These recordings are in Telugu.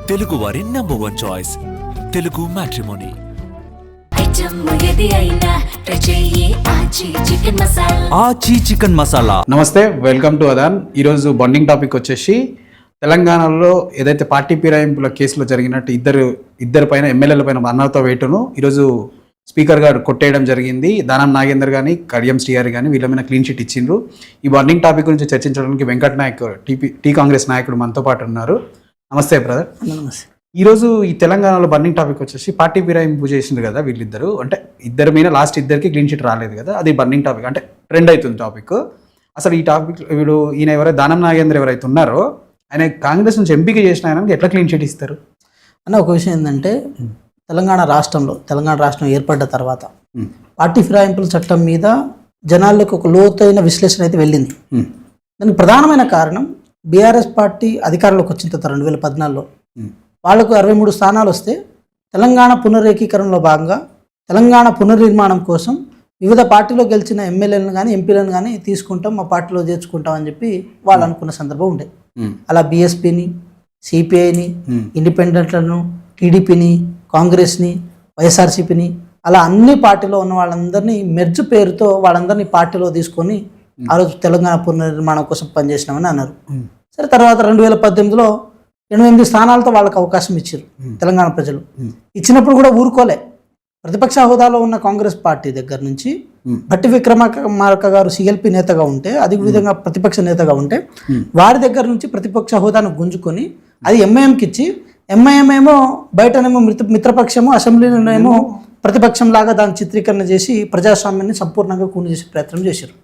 తెలుగు వారి నంబర్ 1 చాయిస్ తెలుగు మ్యాట్రిమోనీ. ఆచి చికెన్ మసాలా. నమస్తే, వెల్కమ్ టు అదాన్. ఈరోజు బాండింగ్ టాపిక్ వచ్చేసి తెలంగాణలో ఏదైతే పార్టీ ఫిరాయింపుల కేసులో జరిగినట్టు ఇద్దరు పైన ఎమ్మెల్యేల పైన అన్నతో వేటును ఈరోజు స్పీకర్ గారు కొట్టేయడం జరిగింది. దానం నాగేందర్ కానీ కడియం శ్రీహరి కానీ వీళ్ళ మీద క్లీన్ చిట్ ఇచ్చిండ్రు. ఈ బాండింగ్ టాపిక్ గురించి చర్చించడానికి వెంకట్ నాయక్ టీ కాంగ్రెస్ నాయకుడు మనతో పాటు ఉన్నారు. నమస్తే బ్రదర్. నమస్తే. ఈరోజు ఈ తెలంగాణలో బర్నింగ్ టాపిక్ వచ్చేసి పార్టీ ఫిరాయింపు చేసిండ్రు కదా వీళ్ళిద్దరు, అంటే ఇద్దరి మీద లాస్ట్ ఇద్దరికి క్లీన్ చిట్ రాలేదు కదా, అది బర్నింగ్ టాపిక్ అంటే ట్రెండ్ అవుతుంది టాపిక్. అసలు ఈ టాపిక్ వీడు ఈయన ఎవరైతే దానం నాగేంద్ర ఎవరైతే ఉన్నారో ఆయన కాంగ్రెస్ నుంచి ఎంపిక చేసిన ఆయనకి ఎట్లా క్లీన్ చిట్ ఇస్తారు అన్న? ఒక విషయం ఏంటంటే తెలంగాణ రాష్ట్రం ఏర్పడ్డ తర్వాత పార్టీ ఫిరాయింపుల చట్టం మీద జనాలకు ఒక లోతైన విశ్లేషణ అయితే వెళ్ళింది. దానికి ప్రధానమైన కారణం బీఆర్ఎస్ పార్టీ అధికారంలోకి వచ్చిన తర్వాత 2014లో వాళ్లకు 63 స్థానాలు వస్తే తెలంగాణ పునరేకీకరణలో భాగంగా తెలంగాణ పునర్నిర్మాణం కోసం వివిధ పార్టీలో గెలిచిన ఎమ్మెల్యేలను కానీ ఎంపీలను కానీ తీసుకుంటాం, మా పార్టీలో చేర్చుకుంటాం అని చెప్పి వాళ్ళు అనుకున్న సందర్భం ఉండే. అలా బీఎస్పీని, సిపిఐని, ఇండిపెండెంట్లను, టీడీపీని, కాంగ్రెస్ని, వైఎస్ఆర్సీపీని అలా అన్ని పార్టీలో ఉన్న వాళ్ళందరినీ మెర్జ్ పేరుతో వాళ్ళందరినీ పార్టీలో తీసుకొని ఆ రోజు తెలంగాణ పునర్నిర్మాణం కోసం పనిచేసినామని అన్నారు. సరే, తర్వాత 2018లో 88 స్థానాలతో వాళ్ళకి అవకాశం ఇచ్చారు తెలంగాణ ప్రజలు. ఇచ్చినప్పుడు కూడా ఊరుకోలే. ప్రతిపక్ష హోదాలో ఉన్న కాంగ్రెస్ పార్టీ దగ్గర నుంచి భట్టి విక్రమార్క గారు సిఎల్పి నేతగా ఉంటే, అదే విధంగా ప్రతిపక్ష నేతగా ఉంటే వారి దగ్గర నుంచి ప్రతిపక్ష హోదాను గుంజుకొని అది ఎంఐఎంకి ఇచ్చి, ఎంఐఎం ఏమో బయటనేమో మిత్రపక్షము, అసెంబ్లీలోనేమో ప్రతిపక్షం లాగా దాన్ని చిత్రీకరణ చేసి ప్రజాస్వామ్యాన్ని సంపూర్ణంగా కూని చేసే ప్రయత్నం చేశారు.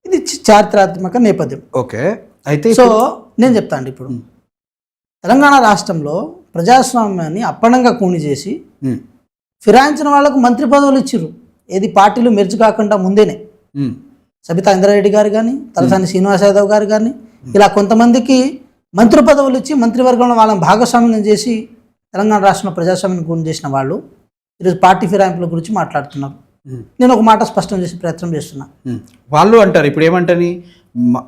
ఇది చారిత్రాత్మక నేపథ్యం. ఓకే, అయితే సో నేను చెప్తాను ఇప్పుడు తెలంగాణ రాష్ట్రంలో ప్రజాస్వామ్యాన్ని అప్పనంగా కూని చేసి ఫిరాయించిన వాళ్లకు మంత్రి పదవులు ఇచ్చిర్రు. ఏది పార్టీలు మెర్జ్ కాకుండా ముందేనే సబితా ఇంద్రారెడ్డి గారు కానీ, తలసాని శ్రీనివాస్ యాదవ్ గారు కానీ ఇలా కొంతమందికి మంత్రి పదవులు ఇచ్చి మంత్రివర్గంలో వాళ్ళని భాగస్వామ్యం చేసి తెలంగాణ రాష్ట్రంలో ప్రజాస్వామ్యాన్ని కూని చేసిన వాళ్ళు ఈరోజు పార్టీ ఫిరాయింపుల గురించి మాట్లాడుతున్నారు. నేను ఒక మాట స్పష్టం చేసే ప్రయత్నం చేస్తున్నా. వాళ్ళు అంటారు ఇప్పుడు ఏమంటని,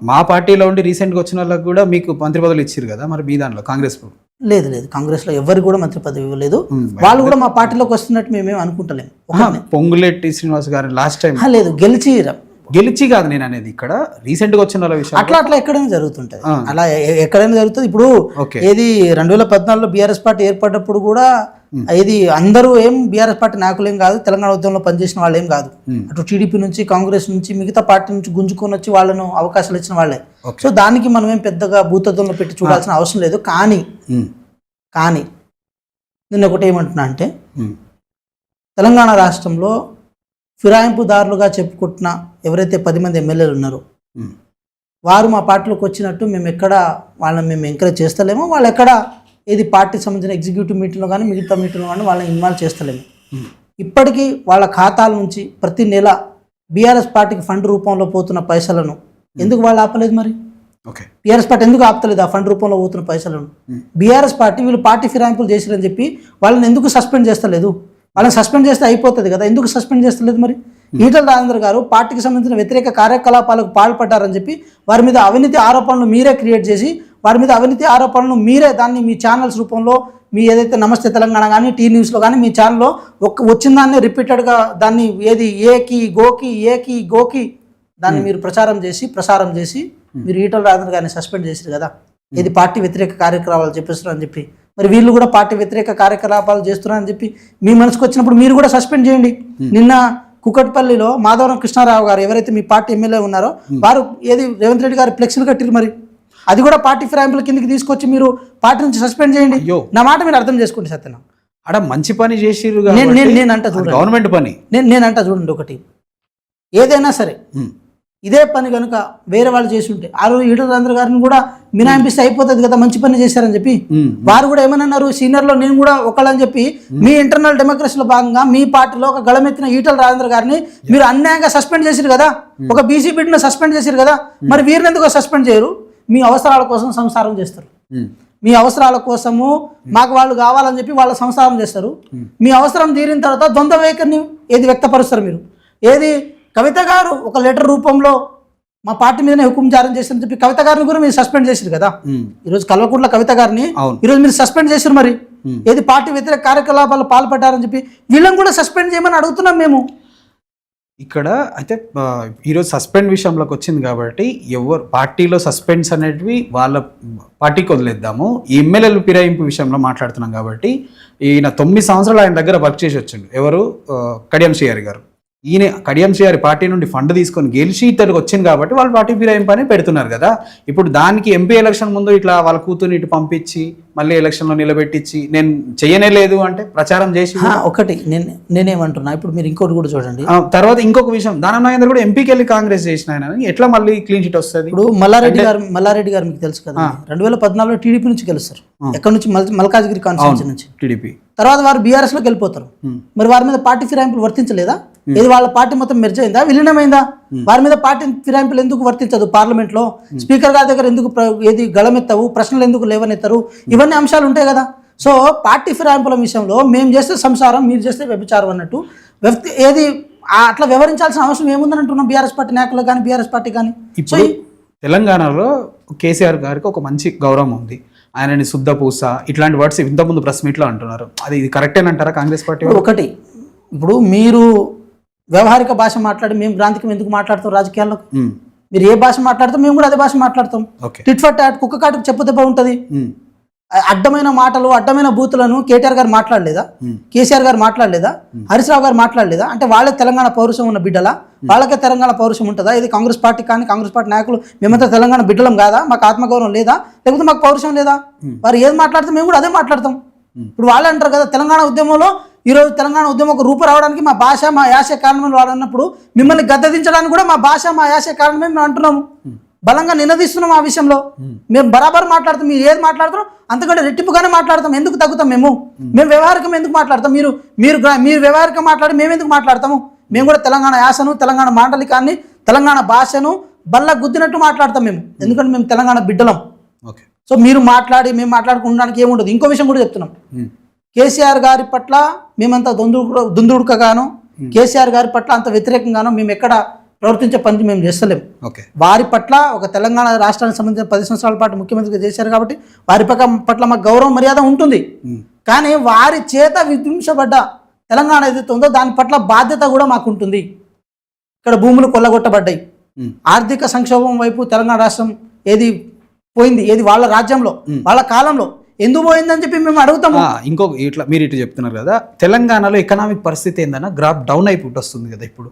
మా పార్టీలో ఉండి రీసెంట్గా వచ్చిన వాళ్ళకి కూడా మీకు మంత్రి పదవులు ఇచ్చారు కదా, మరి మీ దాంట్లో కాంగ్రెస్ లేదు, కాంగ్రెస్లో ఎవరికి కూడా మంత్రి పదవి ఇవ్వలేదు. వాళ్ళు కూడా మా పార్టీలోకి వస్తున్నట్టు మేమేం అనుకుంటలేము. పొంగులేటి శ్రీనివాస్ గారు లాస్ట్ టైం లేదు, గెలిచి కాదు నేను అనేది, ఇక్కడ రీసెంట్ గా వచ్చిన వాళ్ళ విషయం అట్లా ఎక్కడైనా జరుగుతుంటది. అలా ఎక్కడైనా జరుగుతుంది. ఇప్పుడు ఏది 2014లో బీఆర్ఎస్ పార్టీ ఏర్పడ్డప్పుడు కూడా ఇది అందరూ ఏం బీఆర్ఎస్ పార్టీ నాయకులు ఏం కాదు, తెలంగాణ ఉద్యమంలో పనిచేసిన వాళ్ళు ఏం కాదు. అటు టీడీపీ నుంచి, కాంగ్రెస్ నుంచి, మిగతా పార్టీ నుంచి గుంజుకొని వచ్చి వాళ్ళను అవకాశాలు ఇచ్చిన వాళ్ళే. సో దానికి మనం ఏం పెద్దగా భూతత్వంలో పెట్టి చూడాల్సిన అవసరం లేదు. కానీ నేను ఒకటి ఏమంటున్నా అంటే, తెలంగాణ రాష్ట్రంలో ఫిరాయింపుదారులుగా చెప్పుకుంటున్న ఎవరైతే 10 మంది ఎమ్మెల్యేలు ఉన్నారో వారు మా పార్టీలోకి వచ్చినట్టు మేము ఎక్కడ వాళ్ళని మేము ఎంకరేజ్ చేస్తలేమో, వాళ్ళు ఎక్కడ ఏది పార్టీకి సంబంధించిన ఎగ్జిక్యూటివ్ మీటింగ్లో కానీ మిగతా మీటింగ్లో కానీ వాళ్ళని ఇన్వాల్వ్ చేస్తలేము. ఇప్పటికీ వాళ్ళ ఖాతాల నుంచి ప్రతి నెల బీఆర్ఎస్ పార్టీకి ఫండ్ రూపంలో పోతున్న పైసలను ఎందుకు వాళ్ళు ఆపలేదు? మరి బీఆర్ఎస్ పార్టీ ఎందుకు ఆపుతలేదు ఆ ఫండ్ రూపంలో పోతున్న పైసలను? బీఆర్ఎస్ పార్టీ వీళ్ళు పార్టీ ఫిరాయింపులు చేసిరని చెప్పి వాళ్ళని ఎందుకు సస్పెండ్ చేస్తలేదు? వాళ్ళని సస్పెండ్ చేస్తే అయిపోతుంది కదా, ఎందుకు సస్పెండ్ చేస్తలేదు? మరి ఈటల రాజేందర్ గారు పార్టీకి సంబంధించిన వ్యతిరేక కార్యకలాపాలకు పాల్పడ్డారని చెప్పి వారి మీద అవినీతి ఆరోపణలు మీరే క్రియేట్ చేసి, వారి మీద అవినీతి ఆరోపణలు మీరే దాన్ని మీ ఛానల్స్ రూపంలో, మీ ఏదైతే నమస్తే తెలంగాణ కానీ టీ న్యూస్లో కానీ మీ ఛానల్లో వచ్చిన దాన్ని రిపీటెడ్గా దాన్ని ఏది ఏకి గోకి దాన్ని మీరు ప్రసారం చేసి మీరు ఈటల రాజేందర్ గారిని సస్పెండ్ చేశారు కదా, ఇది పార్టీ వ్యతిరేక కార్యక్రమాలు చెప్పిస్తున్నారని చెప్పి. మరి వీళ్ళు కూడా పార్టీ వ్యతిరేక కార్యకలాపాలు చేస్తున్నారని చెప్పి మీ మనసుకు వచ్చినప్పుడు మీరు కూడా సస్పెండ్ చేయండి. నిన్న కుకట్పల్లిలో మాధవరం కృష్ణారావు గారు ఎవరైతే మీ పార్టీ ఎమ్మెల్యే ఉన్నారో వారు ఏది రేవంత్ రెడ్డి గారు ఫ్లెక్సీలు కట్టిరు, మరి అది కూడా పార్టీ ఫిరాయింపుల కిందకి తీసుకొచ్చి మీరు పార్టీ నుంచి సస్పెండ్ చేయండి. నా మాట మీరు అర్థం చేసుకోండి. సత్యన అక్కడ మంచి పని చేసిరు, నేనంట చూడండి, గవర్నమెంట్ పని నేనంట చూడండి. ఒకటి ఏదైనా సరే ఇదే పని కనుక వేరే వాళ్ళు చేసి ఉంటే ఆ రోజు ఈటల రాజేందర్ గారిని కూడా మినాయింపిస్తే అయిపోతుంది కదా, మంచి పని చేశారని చెప్పి. వారు కూడా ఏమన్నారు, సీనియర్లో నేను కూడా ఒకళ్ళని చెప్పి మీ ఇంటర్నల్ డెమోక్రసీలో భాగంగా మీ పార్టీలో ఒక గళమెత్తిన ఈటల రాజేందర్ గారిని మీరు అన్యాయంగా సస్పెండ్ చేశారు కదా, ఒక బీసీ బిడ్డను సస్పెండ్ చేశారు కదా, మరి వీరిని ఎందుకు సస్పెండ్ చేయరు? మీ అవసరాల కోసం సంసారం చేస్తారు. మీ అవసరాల కోసము మాకు వాళ్ళు కావాలని చెప్పి వాళ్ళ సంసారం చేస్తారు. మీ అవసరం తీరిన తర్వాత ద్వంద్వ వైఖరిని ఏది వ్యక్తపరుస్తారు మీరు. ఏది కవిత గారు ఒక లెటర్ రూపంలో మా పార్టీ మీదనే హుకుం జారీ చేస్తారని చెప్పి కవిత గారిని కూడా మీరు సస్పెండ్ చేశారు కదా. ఈరోజు కల్వకుంట్ల కవిత గారిని ఈరోజు మీరు సస్పెండ్ చేశారు. మరి ఏది పార్టీ వ్యతిరేక కార్యకలాపాలు పాల్పడ్డారని చెప్పి వీళ్ళని కూడా సస్పెండ్ చేయమని అడుగుతున్నాం మేము. ఇక్కడ అయితే ఈరోజు సస్పెండ్ విషయంలోకి వచ్చింది కాబట్టి ఎవరు పార్టీలో సస్పెండ్స్ అనేటివి వాళ్ళ పార్టీకి వదిలేద్దాము. ఈ ఎమ్మెల్యేలు ఫిరాయింపు విషయంలో మాట్లాడుతున్నాం కాబట్టి ఈయన 9 సంవత్సరాలు ఆయన దగ్గర వర్క్ చేసి వచ్చిండు. ఎవరు? కడియం శ్రీహరి గారు. ఈయన కడియం శ్రీహరి పార్టీ నుండి ఫండ్ తీసుకొని గెలిచి ఇతడికి వచ్చింది కాబట్టి వాళ్ళు పార్టీ ఫిరాయింపు అని పెడుతున్నారు కదా. ఇప్పుడు దానికి ఎంపీ ఎలక్షన్ ముందు ఇట్లా వాళ్ళ కూతుర్ని ఇటు పంపించి మళ్ళీ ఎలక్షన్లో నిలబెట్టించి నేను చేయనే లేదు అంటే ప్రచారం చేసి ఒకటి నేనేమంటున్నా. ఇప్పుడు మీరు ఇంకోటి కూడా చూడండి. తర్వాత ఇంకొక విషయం, దానం నాగేంద్ర కూడా ఎంపీకి వెళ్ళి కాంగ్రెస్ చేసిన ఆయన ఎట్లా మళ్ళీ క్లీన్ చిట్ వస్తుంది? ఇప్పుడు మల్లారెడ్డి గారు మీకు తెలుసు కదా, 2014లో టీడీపీ నుంచి గెలుస్తారు. ఎక్కడ నుంచి? మల్కాజ్గిరి కాన్స్టిట్యూన్సీ నుంచి టీడీపీ. తర్వాత వారు బీఆర్ఎస్ లోకి వెళ్ళిపోతారు. మరి వారి మీద పార్టీ ఫిరాయింపులు వర్తించలేదా? ఏది వాళ్ళ పార్టీ మొత్తం మెర్జ్ అయిందా, విలీనమైందా? వారి మీద పార్టీ ఫిరాయింపులు ఎందుకు వర్తించదు? పార్లమెంట్ లో స్పీకర్ గారి దగ్గర ఎందుకు ఏది గళమెత్తవు, ప్రశ్నలు ఎందుకు లేవనెత్తరు? ఇవన్నీ అంశాలు ఉంటాయి కదా. సో పార్టీ ఫిరాయింపుల విషయంలో మేము చేస్తే సంసారం, మీరు చేస్తే వ్యభిచారం అన్నట్టు ఏది అట్లా వ్యవహరించాల్సిన అవసరం ఏముందని అంటున్నాం బీఆర్ఎస్ పార్టీ నాయకులు కానీ బీఆర్ఎస్ పార్టీ కానీ. ఇప్పుడు తెలంగాణలో కేసీఆర్ గారికి ఒక మంచి గౌరవం ఉంది. ఆయనని శుద్ధ పూస ఇట్లాంటి వర్డ్స్ ఇంతకుముందు ప్రెస్ మీట్లో అంటున్నారు. అది ఇది కరెక్టేనంటారా కాంగ్రెస్ పార్టీ? ఒకటి, ఇప్పుడు మీరు వ్యవహారిక భాష మాట్లాడి మేము గ్రాంతికం ఎందుకు మాట్లాడతాం రాజకీయాల్లో? మీరు ఏ భాష మాట్లాడతాం మేము కూడా అదే భాష మాట్లాడతాం. టిట్ ఫర్ టాట్, కుక్క కాటుకు చెప్పు దెబ్బ ఉంటుంది. అడ్డమైన మాటలు, అడ్డమైన బూతులను కేటీఆర్ గారు మాట్లాడలేదా? కేసీఆర్ గారు మాట్లాడలేదా? హరీష్ రావు గారు మాట్లాడలేదా? అంటే వాళ్ళే తెలంగాణ పౌరుషం ఉన్న బిడ్డలా? వాళ్ళకే తెలంగాణ పౌరుషం ఉంటుందా? ఇది కాంగ్రెస్ పార్టీ కానీ కాంగ్రెస్ పార్టీ నాయకులు మేమంతా తెలంగాణ బిడ్డలం కాదా? మాకు ఆత్మగౌరవం లేదా? లేకపోతే మాకు పౌరుషం లేదా? వారు ఏది మాట్లాడతాం మేము కూడా అదే మాట్లాడతాం. ఇప్పుడు వాళ్ళు అంటారు కదా, తెలంగాణ ఉద్యమంలో ఈరోజు తెలంగాణ ఉద్యమం ఒక రూపు రావడానికి మా భాష మా యాస కారణమని వాడు అన్నప్పుడు మిమ్మల్ని గద్దెదించడానికి కూడా మా భాష మా యాస కారణమే మేము అంటున్నాము. బలంగా నినదిస్తున్నాం ఆ విషయంలో. మేము బరాబర్ మాట్లాడతాం. మీరు ఏది మాట్లాడతారో అంతకంటే రెట్టింపుగానే మాట్లాడతాం. ఎందుకు తగ్గుతాం? మేము వ్యవహారికం ఎందుకు మాట్లాడతాం? మీరు వ్యవహారికం మాట్లాడి మేము ఎందుకు మాట్లాడతాము? మేము కూడా తెలంగాణ యాసను, తెలంగాణ మాండలికాన్ని, తెలంగాణ భాషను బల్ల గుద్దినట్టు మాట్లాడతాం మేము. ఎందుకంటే మేము తెలంగాణ బిడ్డలం. సో మీరు మాట్లాడి మేము మాట్లాడుకోవడానికి ఏముండదు. ఇంకో విషయం కూడా చెప్తున్నాం. కేసీఆర్ గారి పట్ల మేమంత దుందుడుకగానో, కేసీఆర్ గారి పట్ల అంత వ్యతిరేకంగానో మేము ఎక్కడ ప్రవర్తించే పని మేము చేస్తలేము. వారి పట్ల ఒక తెలంగాణ రాష్ట్రానికి సంబంధించిన 10 సంవత్సరాల పాటు ముఖ్యమంత్రిగా చేశారు కాబట్టి వారి పట్ల మాకు గౌరవం మర్యాద ఉంటుంది. కానీ వారి చేత విధ్వంసపడ్డ తెలంగాణ ఏదైతే ఉందో దాని పట్ల బాధ్యత కూడా మాకు ఉంటుంది. ఇక్కడ భూములు కొల్లగొట్టబడ్డాయి. ఆర్థిక సంక్షోభం వైపు తెలంగాణ రాష్ట్రం ఏది పోయింది, ఏది వాళ్ళ రాజ్యంలో వాళ్ళ కాలంలో ఎందుకు పోయిందని చెప్పి మేము అడుగుతాము. ఇంకొక ఇట్లా మీరు ఇటు చెప్తున్నారు కదా, తెలంగాణలో ఎకనామిక్ పరిస్థితి ఏందన్నా గ్రాఫ్ డౌన్ అయిపోయి వస్తుంది కదా. ఇప్పుడు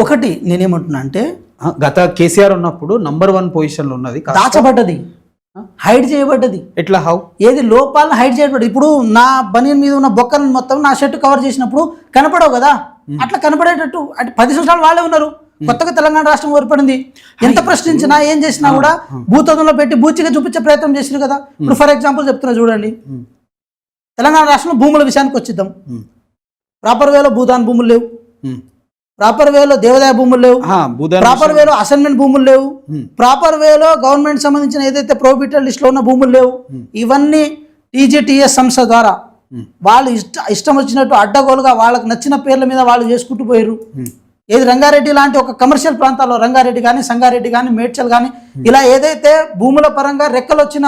ఒకటి నేనేమంటున్నా అంటే, గత కేసీఆర్ ఉన్నప్పుడు నంబర్ 1 పొజిషన్లో ఉన్నది దాచబడ్డది, హైడ్ చేయబడ్డది. ఎట్లా? హౌ? ఏది లోపాలను హైడ్ చేయబడ్డది. ఇప్పుడు నా బనీన్ మీద ఉన్న బొక్కలను మొత్తం నా షర్ట్ కవర్ చేసినప్పుడు కనపడవు కదా, అట్లా కనపడేటట్టు అంటే 10 సంవత్సరాలు వాళ్ళే ఉన్నారు. కొత్తగా తెలంగాణ రాష్ట్రం ఏర్పడింది. ఎంత ప్రశ్నించినా ఏం చేసినా కూడా భూతత్వంలో పెట్టి బూచిగా చూపించే ప్రయత్నం చేసిరు కదా. ఇప్పుడు ఫర్ ఎగ్జాంపుల్ చెప్తున్నా చూడండి, తెలంగాణ రాష్ట్రంలో భూముల విషయానికి వచ్చిద్దాం. ప్రాపర్ వేలో భూదాన్ భూములు లేవు, ప్రాపర్ వేలో దేవాదాయ భూములు లేవు, ప్రాపర్ వేలో అసైన్మెంట్ భూములు లేవు, ప్రాపర్ వేలో గవర్నమెంట్ సంబంధించిన ఏదైతే ప్రోహిబిటెడ్ లిస్ట్ లో ఉన్న భూములు లేవు. ఇవన్నీ టీజీటీఎస్ సంస్థ ద్వారా వాళ్ళు ఇష్టం వచ్చినట్టు అడ్డగోలుగా వాళ్ళకి నచ్చిన పేర్ల మీద వాళ్ళు చేసుకుంటూ పోయారు. ఏది రంగారెడ్డి లాంటి ఒక కమర్షియల్ ప్రాంతాల్లో, రంగారెడ్డి కానీ, సంగారెడ్డి కానీ, మేడ్చల్ కానీ, ఇలా ఏదైతే భూముల పరంగా రెక్కలు వచ్చిన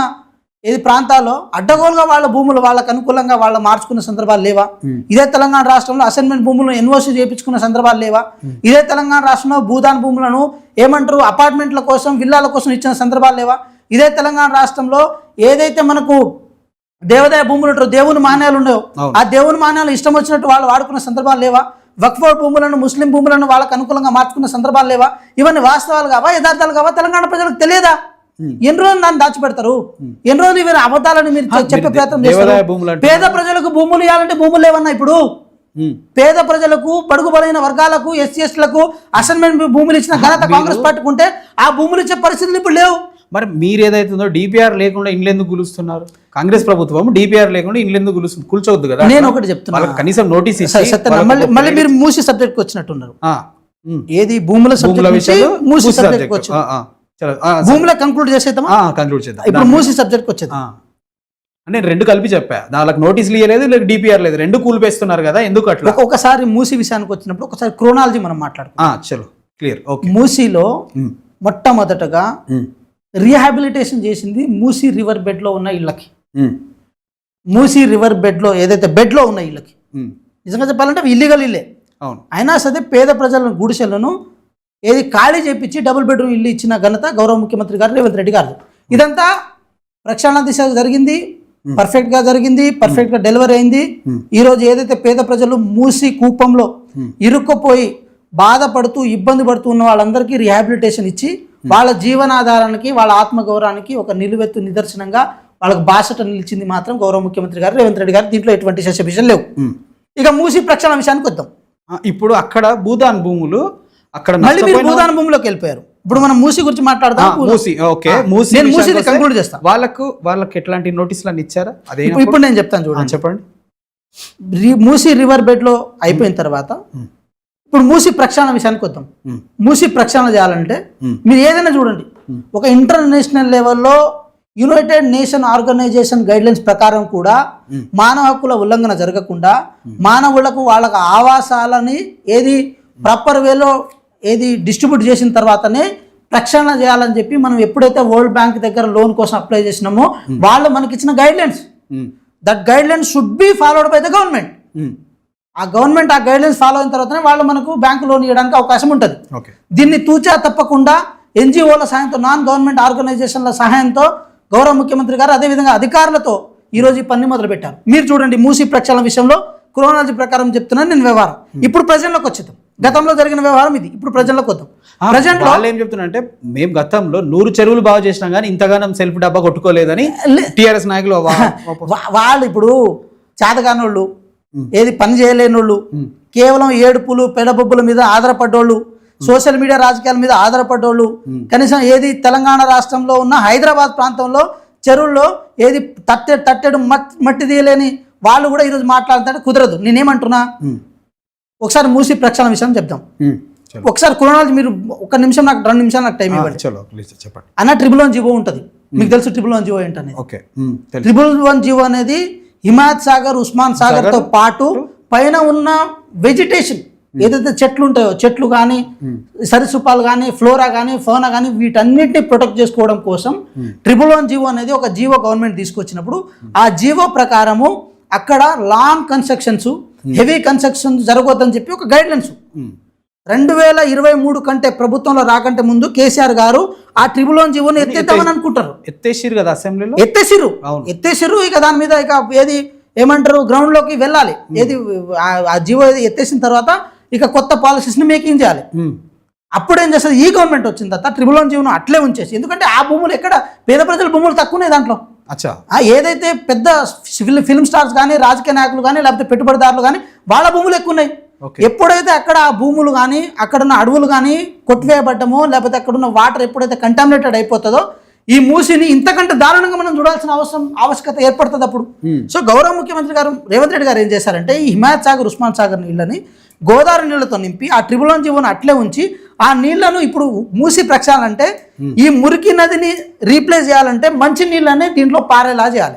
ఏది ప్రాంతాల్లో అడ్డగోలుగా వాళ్ళ భూములు వాళ్ళకు అనుకూలంగా వాళ్ళు మార్చుకున్న సందర్భాలు లేవా? ఇదే తెలంగాణ రాష్ట్రంలో అసైన్మెంట్ భూములను ఎన్ఓసి చేయించుకున్న సందర్భాలు లేవా? ఇదే తెలంగాణ రాష్ట్రంలో భూదాన్ భూములను ఏమంటారు అపార్ట్మెంట్ల కోసం, విల్లాల కోసం ఇచ్చిన సందర్భాలు లేవా? ఇదే తెలంగాణ రాష్ట్రంలో ఏదైతే మనకు దేవాదాయ భూములు ఉంటారో, దేవుని మాన్యాలు ఉన్నాయో, ఆ దేవుని మాన్యాలు ఇష్టం వచ్చినట్టు వాళ్ళు వాడుకున్న సందర్భాలు లేవా? వక్ఫ్ భూములను, ముస్లిం భూములను వాళ్ళకు అనుకూలంగా మార్చుకున్న సందర్భాలు లేవా? ఇవన్నీ వాస్తవాలు కావా, యథార్థాలు కావా? తెలంగాణ ప్రజలకు తెలియదా? ఎన్ని రోజులు దాన్ని దాచిపెడతారు? ఎన్ని రోజులు ఇవి అబద్ధాలని మీరు చెప్పే ప్రయత్నం చేస్తారు? పేద ప్రజలకు భూములు ఇవ్వాలంటే భూములు లేవన్నా. ఇప్పుడు పేద ప్రజలకు, బడుగు బలైన వర్గాలకు, ఎస్సీఎస్లకు అసైన్మెంట్ భూములు ఇచ్చిన ఘనత కాంగ్రెస్ పార్టీకి ఉంటే ఆ భూములు ఇచ్చే పరిస్థితులు ఇప్పుడు లేవు. మరి మీరు ఏదైతుందో డిపిఆర్ లేకుండా ఇండ్లు ఎందుకు కూలుస్తున్నారు? కాంగ్రెస్ ప్రభుత్వం డిపిఆర్ లేకుండా ఇండ్లు ఎందుకు కూల్చవద్దు కదా. నేను ఒకటి చెప్తున్నా, కనీసం నోటీస్ మళ్ళీ మీరు మూసి సబ్జెక్ట్ వచ్చినట్టున్నారు. ఏది భూముల మూసి సబ్జెక్ట్ వచ్చి భూముల కంక్లూడ్ చేసేద్దామా? కంక్లూడ్ చేద్దాం. ఇప్పుడు మూసి సబ్జెక్ట్ వచ్చేది. నేను రెండు కలిపి చెప్పా, వాళ్ళకి నోటీసులు ఇవ్వలేదు, లేక డిపిఆర్ లేదు, రెండు కూలిపేస్తున్నారు కదా, ఎందుకు అట్లా? ఒకసారి మూసి విషయానికి వచ్చినప్పుడు ఒకసారి క్రోనాలజీ మనం మాట్లాడుకుందాం. చలో క్లియర్. ఓకే, మూసీలో మొట్టమొదటగా రీహాబిలిటేషన్ చేసింది మూసీ రివర్ బెడ్లో ఉన్న ఇళ్ళకి. మూసీ రివర్ బెడ్లో ఏదైతే బెడ్లో ఉన్న ఇళ్ళకి నిజంగా చెప్పాలంటే అవి ఇల్లీగల్ ఇల్లే. అవును. అయినా సరే పేద ప్రజలను గుడిసెలను ఏది ఖాళీ చేపించి డబుల్ బెడ్రూమ్ ఇల్లు ఇచ్చిన ఘనత గౌరవ ముఖ్యమంత్రి గారు రేవంత్ రెడ్డి గారు. ఇదంతా ప్రక్షాళన దిశ జరిగింది, పర్ఫెక్ట్గా జరిగింది, పర్ఫెక్ట్గా డెలివరీ అయింది. ఈరోజు ఏదైతే పేద ప్రజలు మూసి కూపంలో ఇరుక్కుపోయి బాధపడుతూ ఇబ్బంది పడుతూ ఉన్న వాళ్ళందరికీ రిహాబిలిటేషన్ ఇచ్చి వాళ్ళ జీవనాధారానికి వాళ్ళ ఆత్మగౌరవానికి ఒక నిలువెత్తు నిదర్శనంగా వాళ్ళకి బాసట నిలిచింది మాత్రం గౌరవ ముఖ్యమంత్రి గారు రేవంత్ రెడ్డి గారు. దీంట్లో ఎటువంటి శశభిషం లేవు. ఇక మూసి ప్రక్షాళన విషయానికి వద్దాం. ఇప్పుడు అక్కడ భూదాన్ భూములు అక్కడ మళ్ళీ మీరు భూదాన్ భూమిలోకి వెళ్ళిపోయారు. ఇప్పుడు మనం మూసి గురించి మాట్లాడదాం. మూసి కంక్లూడ్ చేస్తాం. వాళ్ళకి ఎట్లాంటి నోటీసులు ఇచ్చారా? అదే ఇప్పుడు నేను చెప్తాను చూడండి. చెప్పండి. మూసి రివర్ బెడ్ లో అయిపోయిన తర్వాత ఇప్పుడు మూసి ప్రక్షాళన విషయానికి వద్దాం. మూసి ప్రక్షాళన చేయాలంటే మీరు ఏదైనా చూడండి, ఒక ఇంటర్నేషనల్ లెవెల్లో యునైటెడ్ నేషన్ ఆర్గనైజేషన్ గైడ్లైన్స్ ప్రకారం కూడా మానవ హక్కుల ఉల్లంఘన జరగకుండా మానవులకు వాళ్ళకి ఆవాసాలని ఏది ప్రాపర్ వేలో ఏది డిస్ట్రిబ్యూట్ చేసిన తర్వాతనే ప్రక్షాళన చేయాలని చెప్పి మనం ఎప్పుడైతే వరల్డ్ బ్యాంక్ దగ్గర లోన్ కోసం అప్లై చేసినామో వాళ్ళు మనకి ఇచ్చిన guidelines, that guidelines should be followed by the government. ఆ గవర్నమెంట్ ఆ గైడ్లైన్స్ ఫాలో అయిన తర్వాతనే వాళ్ళు మనకు బ్యాంకు లోన్ ఇవ్వడానికి అవకాశం ఉంటుంది. దీన్ని తూచా తప్పకుండా ఎన్జిఓల సహాయంతో, నాన్ గవర్నమెంట్ ఆర్గనైజేషన్ల సహాయంతో గౌరవ ముఖ్యమంత్రి గారు అదేవిధంగా అధికారులతో ఈరోజు ఈ పని మొదలు పెట్టారు. మీరు చూడండి, మూసి ప్రక్షాళన విషయంలో క్రోనాలజీ ప్రకారం చెప్తున్నాను నేను వ్యవహారం. ఇప్పుడు ప్రజల్లోకి వచ్చేద్దాం. గతంలో జరిగిన వ్యవహారం ఇది, ఇప్పుడు ప్రజల్లోకి వద్దాం. ప్రజెంట్ వాళ్ళు ఏం చెప్తున్నా అంటే మేము గతంలో 100 చెరువులు బాగా చేసినాం కానీ ఇంతగానం సెల్ఫ్ డబ్బా కొట్టుకోలేదని టీఆర్ఎస్ నాయకులు వాళ్ళు ఇప్పుడు చేతగానోళ్ళు, ఏది పని చేయలేని వాళ్ళు, కేవలం ఏడుపులు పెడబొబ్బుల మీద ఆధారపడ్డోళ్ళు, సోషల్ మీడియా రాజకీయాల మీద ఆధారపడ్డోళ్ళు, కనీసం ఏది తెలంగాణ రాష్ట్రంలో ఉన్న హైదరాబాద్ ప్రాంతంలో చెరువుల్లో ఏది తట్టెడు మట్టి తీయలేని వాళ్ళు కూడా ఈరోజు మాట్లాడుతుంటే కుదరదు. నేనేమంటున్నా, ఒకసారి మూసి ప్రక్షాళన విషయం చెప్తాం. ఒకసారి క్రోనాలజీ మీరు 1 నిమిషం నాకు 2 నిమిషాలు నాకు టైం ఇవ్వండి. చెప్పండి అన్న. ట్రిబుల్ 1 జీవో ఉంటుంది, మీకు తెలుసు ట్రిబుల్ 1 జీవో ఏంటనేది. ట్రిబుల్ 1 జీవో అనేది హిమాయత్ సాగర్, ఉస్మాన్ సాగర్ తో పాటు పైన ఉన్న వెజిటేషన్ ఏదైతే చెట్లు ఉంటాయో, చెట్లు కానీ సరీసృపాలు కానీ ఫ్లోరా కానీ ఫౌనా కానీ వీటన్నిటిని ప్రొటెక్ట్ చేసుకోవడం కోసం ట్రిబుల్ 1 జీవో అనేది ఒక జీవో గవర్నమెంట్ తీసుకొచ్చినప్పుడు ఆ జీవో ప్రకారము అక్కడ లాంగ్ కన్స్ట్రక్షన్స్, హెవీ కన్స్ట్రక్షన్స్ జరగొద్దని చెప్పి ఒక గైడ్లైన్స్ 2023 కంటే ప్రభుత్వంలో రాకంటే ముందు కేసీఆర్ గారు ఆ ట్రిబుల్ 1 జీవోని ఎత్తేద్దామని అనుకుంటారు. ఎత్తేసిరు కదా అసెంబ్లీలో, ఎత్తేసిరు. ఇక దాని మీద ఇక ఏది ఏమంటారు గ్రౌండ్ లోకి వెళ్ళాలి. ఏది ఆ జీవో ఎత్తేసిన తర్వాత ఇక కొత్త పాలసీస్ ని మేకింగ్ చేయాలి. అప్పుడు ఏం చేస్తుంది, ఈ గవర్నమెంట్ వచ్చిన తర్వాత ట్రిబుల్ 1 జీవోను అట్లే ఉంచేసి, ఎందుకంటే ఆ భూములు ఎక్కడ పేద ప్రజల భూములు తక్కువనే దాంట్లో. ఏదైతే పెద్ద ఫిల్మ్ స్టార్స్ కానీ రాజకీయ నాయకులు కానీ లేకపోతే పెట్టుబడిదారులు కానీ వాళ్ళ భూములు ఎక్కువ ఉన్నాయి. ఎప్పుడైతే అక్కడ ఆ భూములు కానీ అక్కడున్న అడవులు కానీ కొట్టివేయబడ్డమో లేకపోతే అక్కడున్న వాటర్ ఎప్పుడైతే కంటామినేటెడ్ అయిపోతుందో ఈ మూసిని ఇంతకంటే దారుణంగా మనం చూడాల్సిన ఆవశ్యకత ఏర్పడుతుంది అప్పుడు. సో గౌరవ ముఖ్యమంత్రి గారు రేవంత్ రెడ్డి గారు ఏం చేశారంటే ఈ హిమాయత్ సాగర్, ఉస్మాన్ సాగర్ నీళ్ళని గోదావరి నీళ్లతో నింపి ఆ ట్రిబుల్ 1 జీవోను అట్లే ఉంచి ఆ నీళ్లను ఇప్పుడు మూసి ప్రక్షాళన అంటే ఈ మురికి నదిని రీప్లేస్ చేయాలంటే మంచి నీళ్ళని దీంట్లో పారేలా చేయాలి.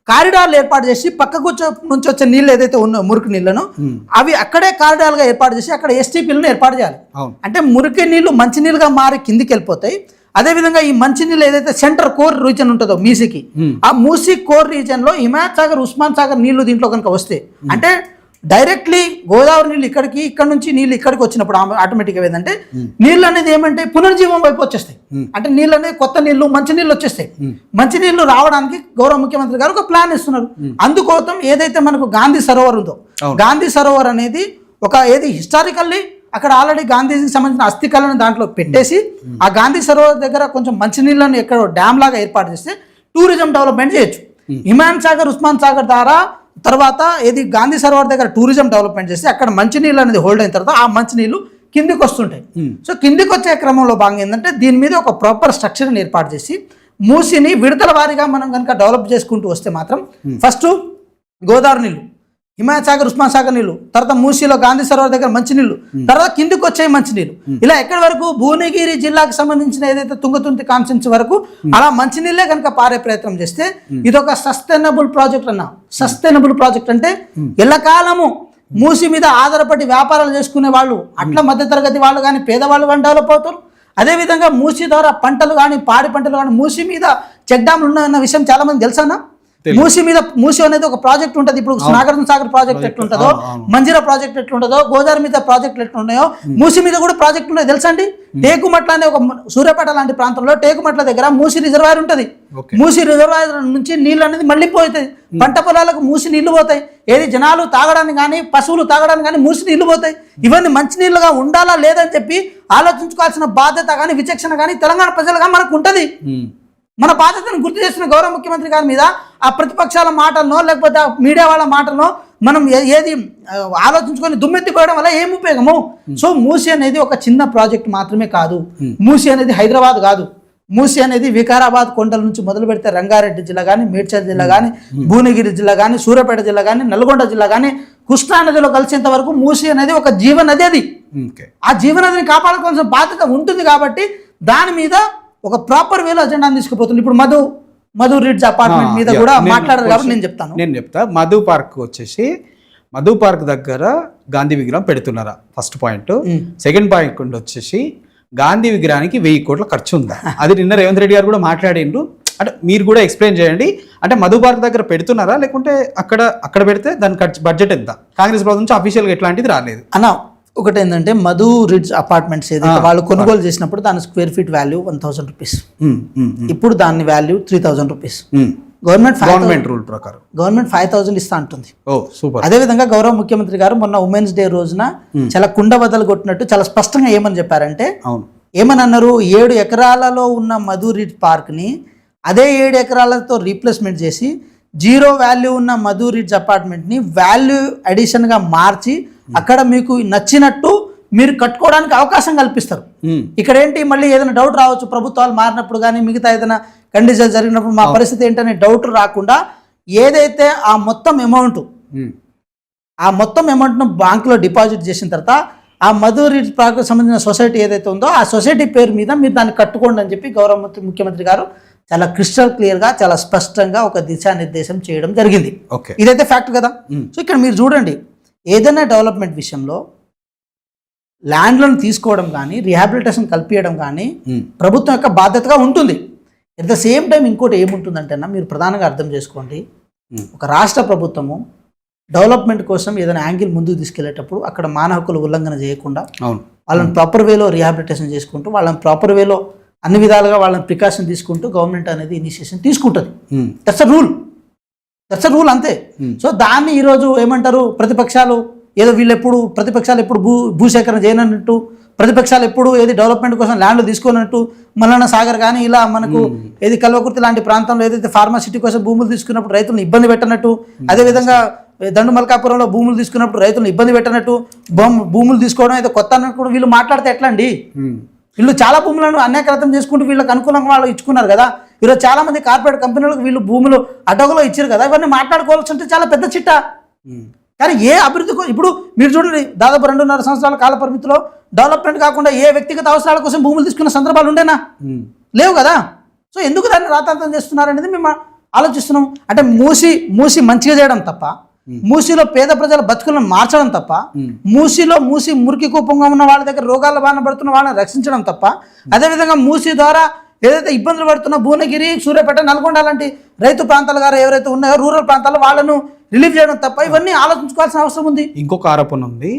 కారిడార్లు ఏర్పాటు చేసి పక్కకు నుంచి వచ్చే నీళ్ళు ఏదైతే ఉన్నాయో మురికి నీళ్లను అవి అక్కడే కారిడార్గా ఏర్పాటు చేసి అక్కడ ఎస్టీపీలను ఏర్పాటు చేయాలి. అంటే మురికి నీళ్లు మంచి నీళ్ళుగా మారి కిందికి వెళ్ళిపోతాయి. అదేవిధంగా ఈ మంచినీళ్ళు ఏదైతే సెంటర్ కోర్ రీజన్ ఉంటుందో మూసీకి, ఆ మూసీ కోర్ రీజన్ లో హిమాయత్ సాగర్, ఉస్మాన్ సాగర్ నీళ్లు దీంట్లో కనుక వస్తే అంటే డైరెక్ట్లీ గోదావరి నీళ్ళు ఇక్కడ నుంచి నీళ్ళు ఇక్కడికి వచ్చినప్పుడు ఆటోమేటిక్గా ఏంటంటే నీళ్ళు అనేది ఏమంటే పునర్జీవం వైపు వచ్చేస్తాయి. అంటే నీళ్ళు అనేది కొత్త నీళ్లు, మంచి నీళ్ళు వచ్చేస్తాయి. మంచి నీళ్లు రావడానికి గౌరవ ముఖ్యమంత్రి గారు ఒక ప్లాన్ ఇస్తున్నారు. అందుకోసం ఏదైతే మనకు గాంధీ సరోవర్ ఉందో, గాంధీ సరోవర్ అనేది ఒక ఏది హిస్టారికల్లీ అక్కడ ఆల్రెడీ గాంధీజీకి సంబంధించిన అస్థికలను దాంట్లో పెట్టేసి ఆ గాంధీ సరోవర్ దగ్గర కొంచెం మంచినీళ్ళని ఎక్కడ డ్యామ్ లాగా ఏర్పాటు చేస్తే టూరిజం డెవలప్మెంట్ చేయొచ్చు. హిమాయత్ సాగర్, ఉస్మాన్ సాగర్ ద్వారా తర్వాత ఏది గాంధీ సరోవర్ దగ్గర టూరిజం డెవలప్మెంట్ చేస్తే అక్కడ మంచినీళ్ళు అనేది హోల్డ్ అయిన తర్వాత ఆ మంచినీళ్ళు కిందికి వస్తుంటాయి. సో కిందికి వచ్చే క్రమంలో భాగంగా ఏంటంటే దీని మీద ఒక ప్రాపర్ స్ట్రక్చర్ని ఏర్పాటు చేసి మూసిని విడతల వారీగా మనం కనుక డెవలప్ చేసుకుంటూ వస్తే మాత్రం ఫస్ట్ గోదావరి నీళ్ళు, హిమాయత్ సాగర్, ఉస్మాన్ సాగర్ నీళ్లు, తర్వాత మూసీలో గాంధీ సరోవర్ దగ్గర మంచినీళ్ళు, తర్వాత కిందికి వచ్చే మంచినీళ్ళు, ఇలా ఎక్కడి వరకు భువనగిరి జిల్లాకు సంబంధించిన ఏదైతే తుంగతుర్తి కాన్స్టిట్యున్సీ వరకు అలా మంచినీళ్ళే కనుక పారే ప్రయత్నం చేస్తే ఇది ఒక సస్టైనబుల్ ప్రాజెక్ట్ అన్న. సస్టైనబుల్ ప్రాజెక్ట్ అంటే ఎల్లకాలము మూసి మీద ఆధారపడి వ్యాపారాలు చేసుకునే వాళ్ళు, అట్లా మధ్యతరగతి వాళ్ళు కానీ పేదవాళ్ళు కానీ డెవలప్ అవుతారు. అదేవిధంగా మూసీ ద్వారా పంటలు కానీ పాడి పంటలు కానీ మూసీ మీద చెక్ డ్యామ్లు ఉన్నాయన్న విషయం చాలా మంది తెలుసానా? మూసీ అనేది ఒక ప్రాజెక్ట్ ఉంటుంది. ఇప్పుడు నాగార్జున సాగర్ ప్రాజెక్ట్ ఎట్లుంటుందో, మంజీరా ప్రాజెక్ట్ ఎట్లుంటుందో, గోదావరి మీద ప్రాజెక్టులు ఎట్లున్నాయో మూసీ మీద కూడా ప్రాజెక్ట్ ఉన్నాయి తెలుసా అండి? టేకుమట్ల అనే ఒక సూర్యాపేట లాంటి ప్రాంతంలో టేకుమట్ల దగ్గర మూసీ రిజర్వాయర్ ఉంటుంది. మూసీ రిజర్వాయర్ నుంచి నీళ్ళు అనేది మళ్ళీ పోతాయి, పంట పొలాలకు మూసి నీళ్లు పోతాయి. ఏది జనాలు తాగడానికి కానీ పశువులు తాగడానికి కానీ మూసి నీళ్లు పోతాయి. ఇవన్నీ మంచినీళ్ళుగా ఉండాలా లేదని చెప్పి ఆలోచించుకోవాల్సిన బాధ్యత కానీ విచక్షణ కానీ తెలంగాణ ప్రజలుగా మనకు ఉంటుంది. మన బాధ్యతను గుర్తు చేసిన గౌరవ ముఖ్యమంత్రి గారి మీద ఆ ప్రతిపక్షాల మాటలను లేకపోతే ఆ మీడియా వాళ్ళ మాటలను మనం ఏది ఆలోచించుకొని దుమ్మెత్తిపోయడం వల్ల ఏం ఉపయోగము? సో మూసీ అనేది ఒక చిన్న ప్రాజెక్ట్ మాత్రమే కాదు. మూసీ అనేది హైదరాబాద్ కాదు. మూసీ అనేది వికారాబాద్ కొండల నుంచి మొదలు పెడితే రంగారెడ్డి జిల్లా కానీ, మేడ్చల్ జిల్లా కానీ, భువనగిరి జిల్లా కానీ, సూర్యాపేట జిల్లా కానీ, నల్గొండ జిల్లా కానీ, కృష్ణా నదిలో కలిసేంత వరకు మూసీ అనేది ఒక జీవనది. అది ఆ జీవనదిని కాపాడుకోవాల్సిన బాధ్యత ఉంటుంది. కాబట్టి దాని మీద ఒక ప్రాపర్ వేలో అజెండాని తీసుకుపోతుంది. ఇప్పుడు మధు రిడ్జ్ అపార్ట్మెంట్ మీద కూడా మాట్లాడారు కాబట్టి నేను చెప్తా. మధు పార్క్ వచ్చేసి మధు పార్క్ దగ్గర గాంధీ విగ్రహం పెడుతున్నారా? First point. సెకండ్ పాయింట్ వచ్చేసి గాంధీ విగ్రహానికి 1000 కోట్ల ఖర్చు ఉందా? అది నిన్న రేవంత్ రెడ్డి గారు కూడా మాట్లాడిండ్రు. అంటే మీరు కూడా ఎక్స్ప్లెయిన్ చేయండి. అంటే మధు పార్క్ దగ్గర పెడుతున్నారా లేకుంటే అక్కడ పెడితే దాని బడ్జెట్ ఎంత? కాంగ్రెస్ ప్రభుత్వం నుంచి అఫీషియల్గా ఎట్లాంటిది రాలేదు అన్న. ఒకటి ఏంటంటే మధు రిడ్జ్ అపార్ట్మెంట్స్ ఏదైతే వాళ్ళు కొనుగోలు చేసినప్పుడు దాని స్క్వేర్ ఫీట్ వాల్యూ 1000 రూపీస్. ఇప్పుడు దాని వాల్యూ 3000 రూపీస్. గవర్నమెంట్ రూల్ ప్రకారం గవర్నమెంట్ 5000 ఇస్తా అంటుంది. అదేవిధంగా గౌరవ ముఖ్యమంత్రి గారు మొన్న ఉమెన్స్ డే రోజున చాలా కుండ బద్దలు కొట్టినట్టు చాలా స్పష్టంగా ఏమని చెప్పారంటే, ఏమని అన్నారు, 7 ఎకరాలలో ఉన్న మధు రిడ్జ్ పార్క్ ని అదే 7 ఎకరాలతో రీప్లేస్మెంట్ చేసి 0 వాల్యూ ఉన్న మధు రిడ్జ్ అపార్ట్మెంట్ ని వాల్యూ అడిషన్ గా మార్చి అక్కడ మీకు నచ్చినట్టు మీరు కట్టుకోవడానికి అవకాశం కల్పిస్తారు. ఇక్కడ ఏంటి, మళ్ళీ ఏదైనా డౌట్ రావచ్చు, ప్రభుత్వాలు మారినప్పుడు కానీ మిగతా ఏదైనా కండిషన్ జరిగినప్పుడు మా పరిస్థితి ఏంటనే డౌట్ రాకుండా ఏదైతే ఆ మొత్తం అమౌంట్ను బ్యాంకులో డిపాజిట్ చేసిన తర్వాత ఆ మధు రిడ్జ్ పార్క్ సంబంధించిన సొసైటీ ఏదైతే ఉందో ఆ సొసైటీ పేరు మీద మీరు దాన్ని కట్టుకోండి అని చెప్పి గౌరవ ముఖ్యమంత్రి గారు చాలా క్రిస్టల్ క్లియర్గా చాలా స్పష్టంగా ఒక దిశానిర్దేశం చేయడం జరిగింది. ఇదైతే ఫ్యాక్ట్ కదా. సో ఇక్కడ మీరు చూడండి, ఏదైనా డెవలప్మెంట్ విషయంలో ల్యాండ్లను తీసుకోవడం కానీ రిహాబిలిటేషన్ కల్పించడం కానీ ప్రభుత్వం యొక్క బాధ్యతగా ఉంటుంది. ఎట్ ద సేమ్ టైం ఇంకోటి ఏముంటుందంటేనా, మీరు ప్రధానంగా అర్థం చేసుకోండి, ఒక రాష్ట్ర ప్రభుత్వము డెవలప్మెంట్ కోసం ఏదైనా యాంగిల్ ముందుకు తీసుకెళ్లేటప్పుడు అక్కడ మానవ హక్కుల ఉల్లంఘన చేయకుండా వాళ్ళని ప్రాపర్ వేలో రిహాబిలిటేషన్ చేసుకుంటూ వాళ్ళని ప్రాపర్ వేలో అన్ని విధాలుగా వాళ్ళని ప్రికాషన్ తీసుకుంటూ గవర్నమెంట్ అనేది ఇనిషియేషన్ తీసుకుంటుంది. దట్స్ అ రూల్ అంతే. సో దాన్ని ఈరోజు ఏమంటారు, ప్రతిపక్షాలు ఏదో ప్రతిపక్షాలు ఎప్పుడు భూసేకరణ చేయనట్టు, ప్రతిపక్షాలు ఎప్పుడు ఏది డెవలప్మెంట్ కోసం ల్యాండ్లు తీసుకున్నట్టు, మల్లన్న సాగర్ కానీ ఇలా మనకు ఏది కల్వకుర్తి లాంటి ప్రాంతంలో ఏదైతే ఫార్మాసిటీ కోసం భూములు తీసుకున్నప్పుడు రైతులను ఇబ్బంది పెట్టనట్టు, అదేవిధంగా దండు మల్కాపురంలో భూములు తీసుకున్నప్పుడు రైతులను ఇబ్బంది పెట్టనట్టు, భూములు తీసుకోవడం అయితే కొత్త అన్నట్టు వీళ్ళు మాట్లాడితే ఎట్లా అండి? వీళ్ళు చాలా భూములను అన్యాక్రాంతం చేసుకుంటూ వీళ్ళకి అనుకూలంగా వాళ్ళు ఇచ్చుకున్నారు కదా. ఈరోజు చాలా మంది కార్పొరేట్ కంపెనీలకు వీళ్ళు భూములు అడ్డగలో ఇచ్చారు కదా. ఇవన్నీ మాట్లాడుకోవాల్సి ఉంటే చాలా పెద్ద చిట్ట. కానీ ఏ అభివృద్ధికి ఇప్పుడు మీరు చూడండి, దాదాపు 2.5 సంవత్సరాల కాల పరిమితిలో డెవలప్మెంట్ కాకుండా ఏ వ్యక్తిగత అవసరాల కోసం భూములు తీసుకున్న సందర్భాలు ఉండేనా? లేవు కదా. సో ఎందుకు దాన్ని రాతాంతం చేస్తున్నారనేది మేము ఆలోచిస్తున్నాం. అంటే మూసి మంచిగా చేయడం తప్ప, మూసీలో పేద ప్రజల బతుకులను మార్చడం తప్ప, మూసి మురికి కూపంగా ఉన్న వాళ్ళ దగ్గర రోగాల బారిన పడుతున్న వాళ్ళని రక్షించడం తప్ప, అదేవిధంగా మూసీ ద్వారా ఏదైతే ఇబ్బందులు పడుతున్న భువనగిరి, సూర్యాపేట, నల్గొండ లాంటి రైతు ప్రాంతాల గారు ఎవరైతే ఉన్నాయో రూరల్ ప్రాంతాల్లో వాళ్ళను రిలీవ్ చేయడం తప్ప ఇవన్నీ ఆలోచించుకోవాల్సిన అవసరం ఉంది. ఇంకొక ఆరోపణ ఉంది,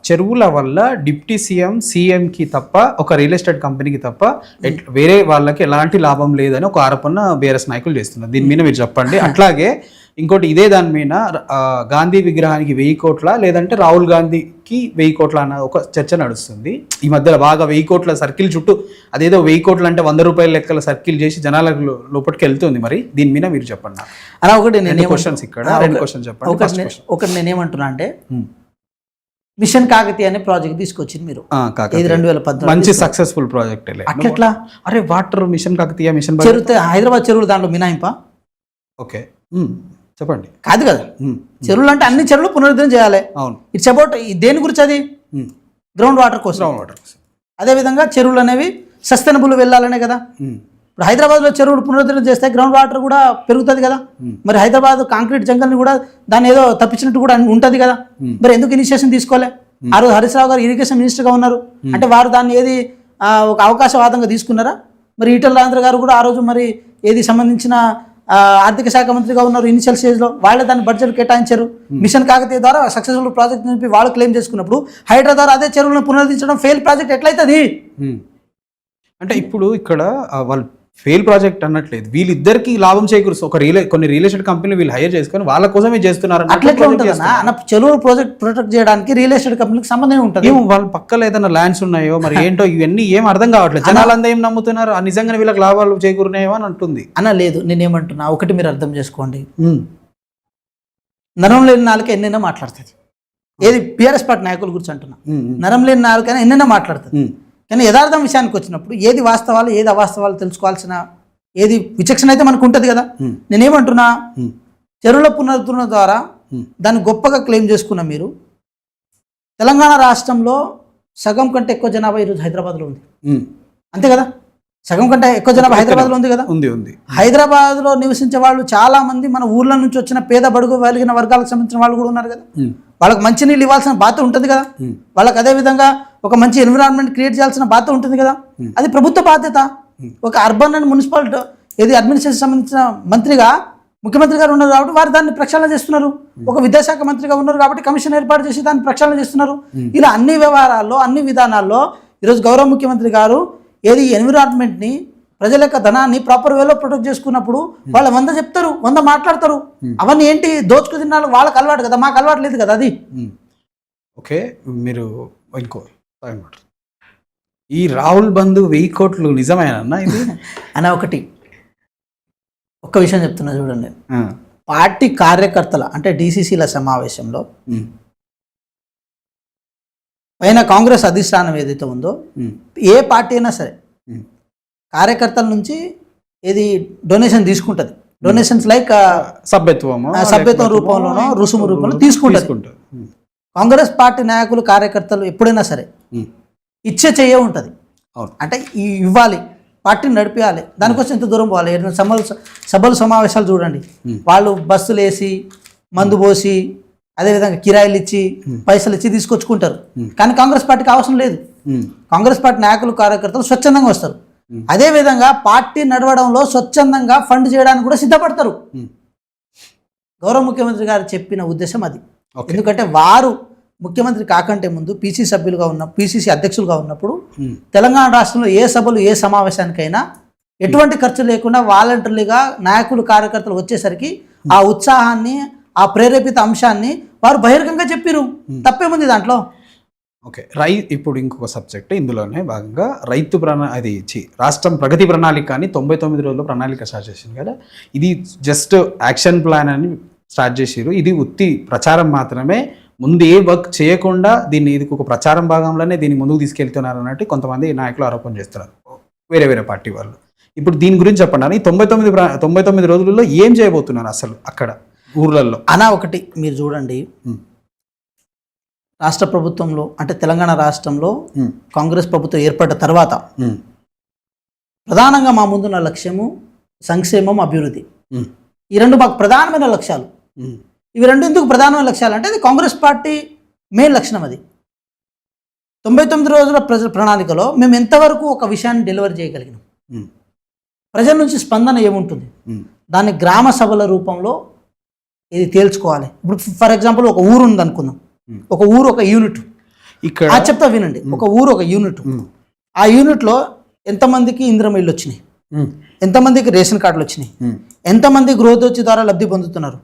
చెరువుల వల్ల డిప్యూటీ సీఎంకి తప్ప ఒక రియల్ ఎస్టేట్ కంపెనీకి తప్ప వేరే వాళ్ళకి ఎలాంటి లాభం లేదని ఒక ఆరోపణ బీఆర్ఎస్ నాయకులు చేస్తున్నారు. దీని మీద మీరు చెప్పండి. అట్లాగే ఇంకోటి ఇదే దాని మీద గాంధీ విగ్రహానికి 1000 కోట్ల లేదంటే రాహుల్ గాంధీకి 1000 కోట్ల అన్న ఒక చర్చ నడుస్తుంది. ఈ మధ్యలో బాగా 1000 కోట్ల సర్కిల్ చుట్టూ అదేదో 1000 కోట్లు అంటే 100 రూపాయల లెక్కల సర్కిల్ చేసి జనాల లోపలికి వెళ్తుంది. మరి దీని మీద మీరు చెప్పండి. అలా ఒకటి నేను క్వశ్చన్స్ ఇక్కడ 2 క్వశ్చన్ చెప్పండి. ఒకటి నేనేమంటున్నా అంటే, మిషన్ కాకతీయ అనే ప్రాజెక్ట్ తీసుకొచ్చింది మీరు, 2014 మంచి సక్సెస్ఫుల్ ప్రాజెక్ట్. అట్లా అరే water mission Kakatiya mission Hyderabad చెరువులు దాంట్లో మినాయింపా? ఓకే చెప్పండి. కాదు కదా, చెరువులు అంటే అన్ని చెరువులు పునరుద్ధరణ చేయాలి. అవును, ఇట్స్ అబౌట్ దేని గురించి? అది గ్రౌండ్ వాటర్ కోసం. అదేవిధంగా చెరువులు అనేవి సస్టైనబుల్ వెళ్ళాలనే కదా. ఇప్పుడు హైదరాబాద్లో చెరువులు పునరుద్ధరణ చేస్తే గ్రౌండ్ వాటర్ కూడా పెరుగుతుంది కదా. మరి హైదరాబాద్ కాంక్రీట్ జంగల్ని కూడా దాన్ని ఏదో తప్పించినట్టు కూడా ఉంటుంది కదా. మరి ఎందుకు ఇనిషియేషన్ తీసుకోలే? ఆ రోజు హరీష్ రావు గారు ఇరిగేషన్ మినిస్టర్గా ఉన్నారు అంటే వారు దాన్ని ఏది ఒక అవకాశవాదంగా తీసుకున్నారా? మరి ఈటల రాజేంద్ర గారు కూడా ఆ రోజు మరి ఏది సంబంధించిన ఆర్థిక శాఖ మంత్రిగా ఉన్నారు ఇనిషియల్ స్టేజ్లో, వాళ్ళే దాన్ని బడ్జెట్ కేటాయించారు. మిషన్ కాకతీయ ద్వారా సక్సెస్ఫుల్ ప్రాజెక్ట్ అని చెప్పి వాళ్ళు క్లెయిమ్ చేసుకున్నప్పుడు హైడ్రా ద్వారా అదే చెరువులను పునరుద్ధరించడం ఫెయిల్ ప్రాజెక్ట్ ఎట్లయితుంది? అంటే ఇప్పుడు ఇక్కడ వాళ్ళు ఫెయిల్ ప్రాజెక్ట్ అనట్లేదు, వీళ్ళిద్దరికి లాభం చేకూరుస్తూ కొన్ని రియల్ ఎస్టేట్ కంపెనీలు వీళ్ళు హైర్ చేసుకొని వాళ్ళ కోసమే చేస్తున్నారు. అట్లెట్లా ఉంటుంది అన్న? చెరువు ప్రాజెక్ట్ ప్రొటెక్ట్ చేయడానికి రియల్ ఎస్టేట్ కంపెనీకి సంబంధం ఉంటుంది. ఏమో వాళ్ళ పక్కల ఏదైనా ల్యాండ్స్ ఉన్నాయో మరి ఏంటో ఇవన్నీ ఏం అర్థం కావట్లేదు. జనాలంతా ఏం నమ్ముతున్నారు, నిజంగా వీళ్ళకి లాభాలు చేకూరినాయో అని అంటుంది అన్న. లేదు, నేనేమంటున్నా ఒకటి మీరు అర్థం చేసుకోండి, నరం లేని నాలుక ఎన్నైనా మాట్లాడుతుంది. ఏది బీఆర్ఎస్ పార్టీ నాయకుల గురించి అంటున్నా, నరం లేని నాలుకైనా ఎన్నైనా మాట్లాడుతుంది. కానీ యథార్థం విషయానికి వచ్చినప్పుడు ఏది వాస్తవాలు ఏది అవాస్తవాలు తెలుసుకోవాల్సిన ఏది విచక్షణ అయితే మనకు ఉంటుంది కదా. నేనేమంటున్నా, చెరువుల పునరుద్ధరణ ద్వారా దాన్ని గొప్పగా క్లెయిమ్ చేసుకున్న మీరు, తెలంగాణ రాష్ట్రంలో సగం కంటే ఎక్కువ జనాభా ఈరోజు హైదరాబాద్లో ఉంది, అంతే కదా? సగం కంటే ఎక్కువ జనాభా హైదరాబాద్లో ఉంది కదా. ఉంది. హైదరాబాద్లో నివసించే వాళ్ళు చాలా మంది మన ఊర్ల నుంచి వచ్చిన పేద బడుగు వెలిగిన వర్గాలకు సంబంధించిన వాళ్ళు కూడా ఉన్నారు కదా. వాళ్ళకి మంచినీళ్ళు ఇవ్వాల్సిన బాధ్యత ఉంటుంది కదా. వాళ్ళకి అదే విధంగా ఒక మంచి ఎన్విరాన్మెంట్ క్రియేట్ చేయాల్సిన బాధ్యత ఉంటుంది కదా. అది ప్రభుత్వ బాధ్యత. ఒక అర్బన్ అండ్ మున్సిపాలిటీ ఏది అడ్మినిస్ట్రేషన్ సంబంధించిన మంత్రిగా ముఖ్యమంత్రి గారు ఉన్నారు కాబట్టి వారు దాన్ని ప్రక్షాళన చేస్తున్నారు. ఒక విద్యాశాఖ మంత్రిగా ఉన్నారు కాబట్టి కమిషన్ ఏర్పాటు చేసి దాన్ని ప్రక్షాళన చేస్తున్నారు. ఇలా అన్ని వ్యవహారాల్లో అన్ని విధానాల్లో ఈరోజు గౌరవ ముఖ్యమంత్రి గారు ఏది ఎన్విరాన్మెంట్ని ప్రజల యొక్క ధనాన్ని ప్రాపర్ వేలో ప్రొటెక్ట్ చేసుకున్నప్పుడు వాళ్ళు 100 చెప్తారు, 100 మాట్లాడతారు. అవన్నీ ఏంటి దోచుకు తిన్నాళ్ళు వాళ్ళకి అలవాటు కదా, మాకు అలవాటు లేదు కదా. అది ఓకే. మీరు ఇంకో ఈ రాహుల్ బంధు 1000 కోట్లు నిజమేనా ఇది అన్న? ఒక్క విషయం చెప్తున్నా చూడండి. పార్టీ కార్యకర్తల అంటే DCCల సమావేశంలో పైన కాంగ్రెస్ అధిష్టానం ఏదైతే ఉందో, ఏ పార్టీ అయినా సరే కార్యకర్తల నుంచి ఏది డొనేషన్ తీసుకుంటుంది. డొనేషన్స్ లైక్ సభ్యత్వం రూపంలోనో రుసుము రూపంలో తీసుకుంటుంది. కాంగ్రెస్ పార్టీ నాయకులు కార్యకర్తలు ఎప్పుడైనా సరే ఇచ్చే చెయ్యే ఉంటుంది. అంటే ఇవ్వాలి, పార్టీని నడిపించాలి, దానికోసం ఎంత దూరం పోవాలి. సభలు సమావేశాలు చూడండి, వాళ్ళు బస్సులు వేసి మందు పోసి అదేవిధంగా కిరాయిలు ఇచ్చి పైసలు ఇచ్చి తీసుకొచ్చుకుంటారు. కానీ కాంగ్రెస్ పార్టీకి అవసరం లేదు. కాంగ్రెస్ పార్టీ నాయకులు కార్యకర్తలు స్వచ్ఛందంగా వస్తారు. అదేవిధంగా పార్టీ నడవడంలో స్వచ్ఛందంగా ఫండ్ చేయడానికి కూడా సిద్ధపడతారు. గౌరవ ముఖ్యమంత్రి గారు చెప్పిన ఉద్దేశం అది. ఎందుకంటే వారు ముఖ్యమంత్రి కాకంటే ముందు పిసిసి అధ్యక్షులుగా ఉన్నప్పుడు తెలంగాణ రాష్ట్రంలో ఏ సభలు ఏ సమావేశానికైనా ఎటువంటి ఖర్చు లేకుండా వాలంటీర్లుగా నాయకులు కార్యకర్తలు వచ్చేసరికి ఆ ఉత్సాహాన్ని ఆ ప్రేరేపిత అంశాన్ని వారు బహిరంగంగా చెప్పారు. తప్పేముంది దాంట్లో? ఓకే. ఇప్పుడు ఇంకొక సబ్జెక్ట్ ఇందులోనే భాగంగా రాష్ట్రం ప్రగతి ప్రణాళిక అని 99 రోజుల్లో ప్రణాళిక స్టార్ట్ చేసింది కదా. ఇది జస్ట్ యాక్షన్ ప్లాన్ అని స్టార్ట్ చేసిరు. ఇది ఉత్తి ప్రచారం మాత్రమే, ముందు ఏ వర్క్ చేయకుండా ఇది ఒక ప్రచారం భాగంలోనే దీన్ని ముందుకు తీసుకెళ్తున్నారు అన్నట్టు కొంతమంది నాయకులు ఆరోపణ చేస్తున్నారు, వేరే పార్టీ వాళ్ళు. ఇప్పుడు దీని గురించి చెప్పండి. 99 రోజులలో ఏం చేయబోతున్నారు అసలు అక్కడ ఊర్లలో అనా? ఒకటి మీరు చూడండి, రాష్ట్ర ప్రభుత్వంలో అంటే తెలంగాణ రాష్ట్రంలో కాంగ్రెస్ ప్రభుత్వం ఏర్పడ్డ తర్వాత ప్రధానంగా మా ముందున్న లక్ష్యము సంక్షేమం, అభివృద్ధి. ఈ రెండు మాకు ప్రధానమైన లక్ష్యాలు. ఇవి రెండు ఎందుకు ప్రధానమైన లక్ష్యాలు అంటే అది కాంగ్రెస్ పార్టీ మెయిన్ లక్షణం. అది 99 రోజుల ప్రణాళికలో మేము ఎంతవరకు ఒక విషయాన్ని డెలివరీ చేయగలిగినాం, ప్రజల నుంచి స్పందన ఏముంటుంది, దాన్ని గ్రామ సభల రూపంలో ఇది తేల్చుకోవాలి. ఇప్పుడు ఫర్ ఎగ్జాంపుల్ ఒక ఊరు ఉంది అనుకుందాం, ఒక ఊరు ఒక యూనిట్. ఇక్కడ చెప్తా వినండి, ఒక ఊరు ఒక యూనిట్. ఆ యూనిట్లో ఎంతమందికి ఇందిరమ్మ ఇళ్ళు వచ్చినాయి, ఎంతమందికి రేషన్ కార్డులు వచ్చినాయి, ఎంతమంది గృహదోచి ద్వారా లబ్ధి పొందుతున్నారు,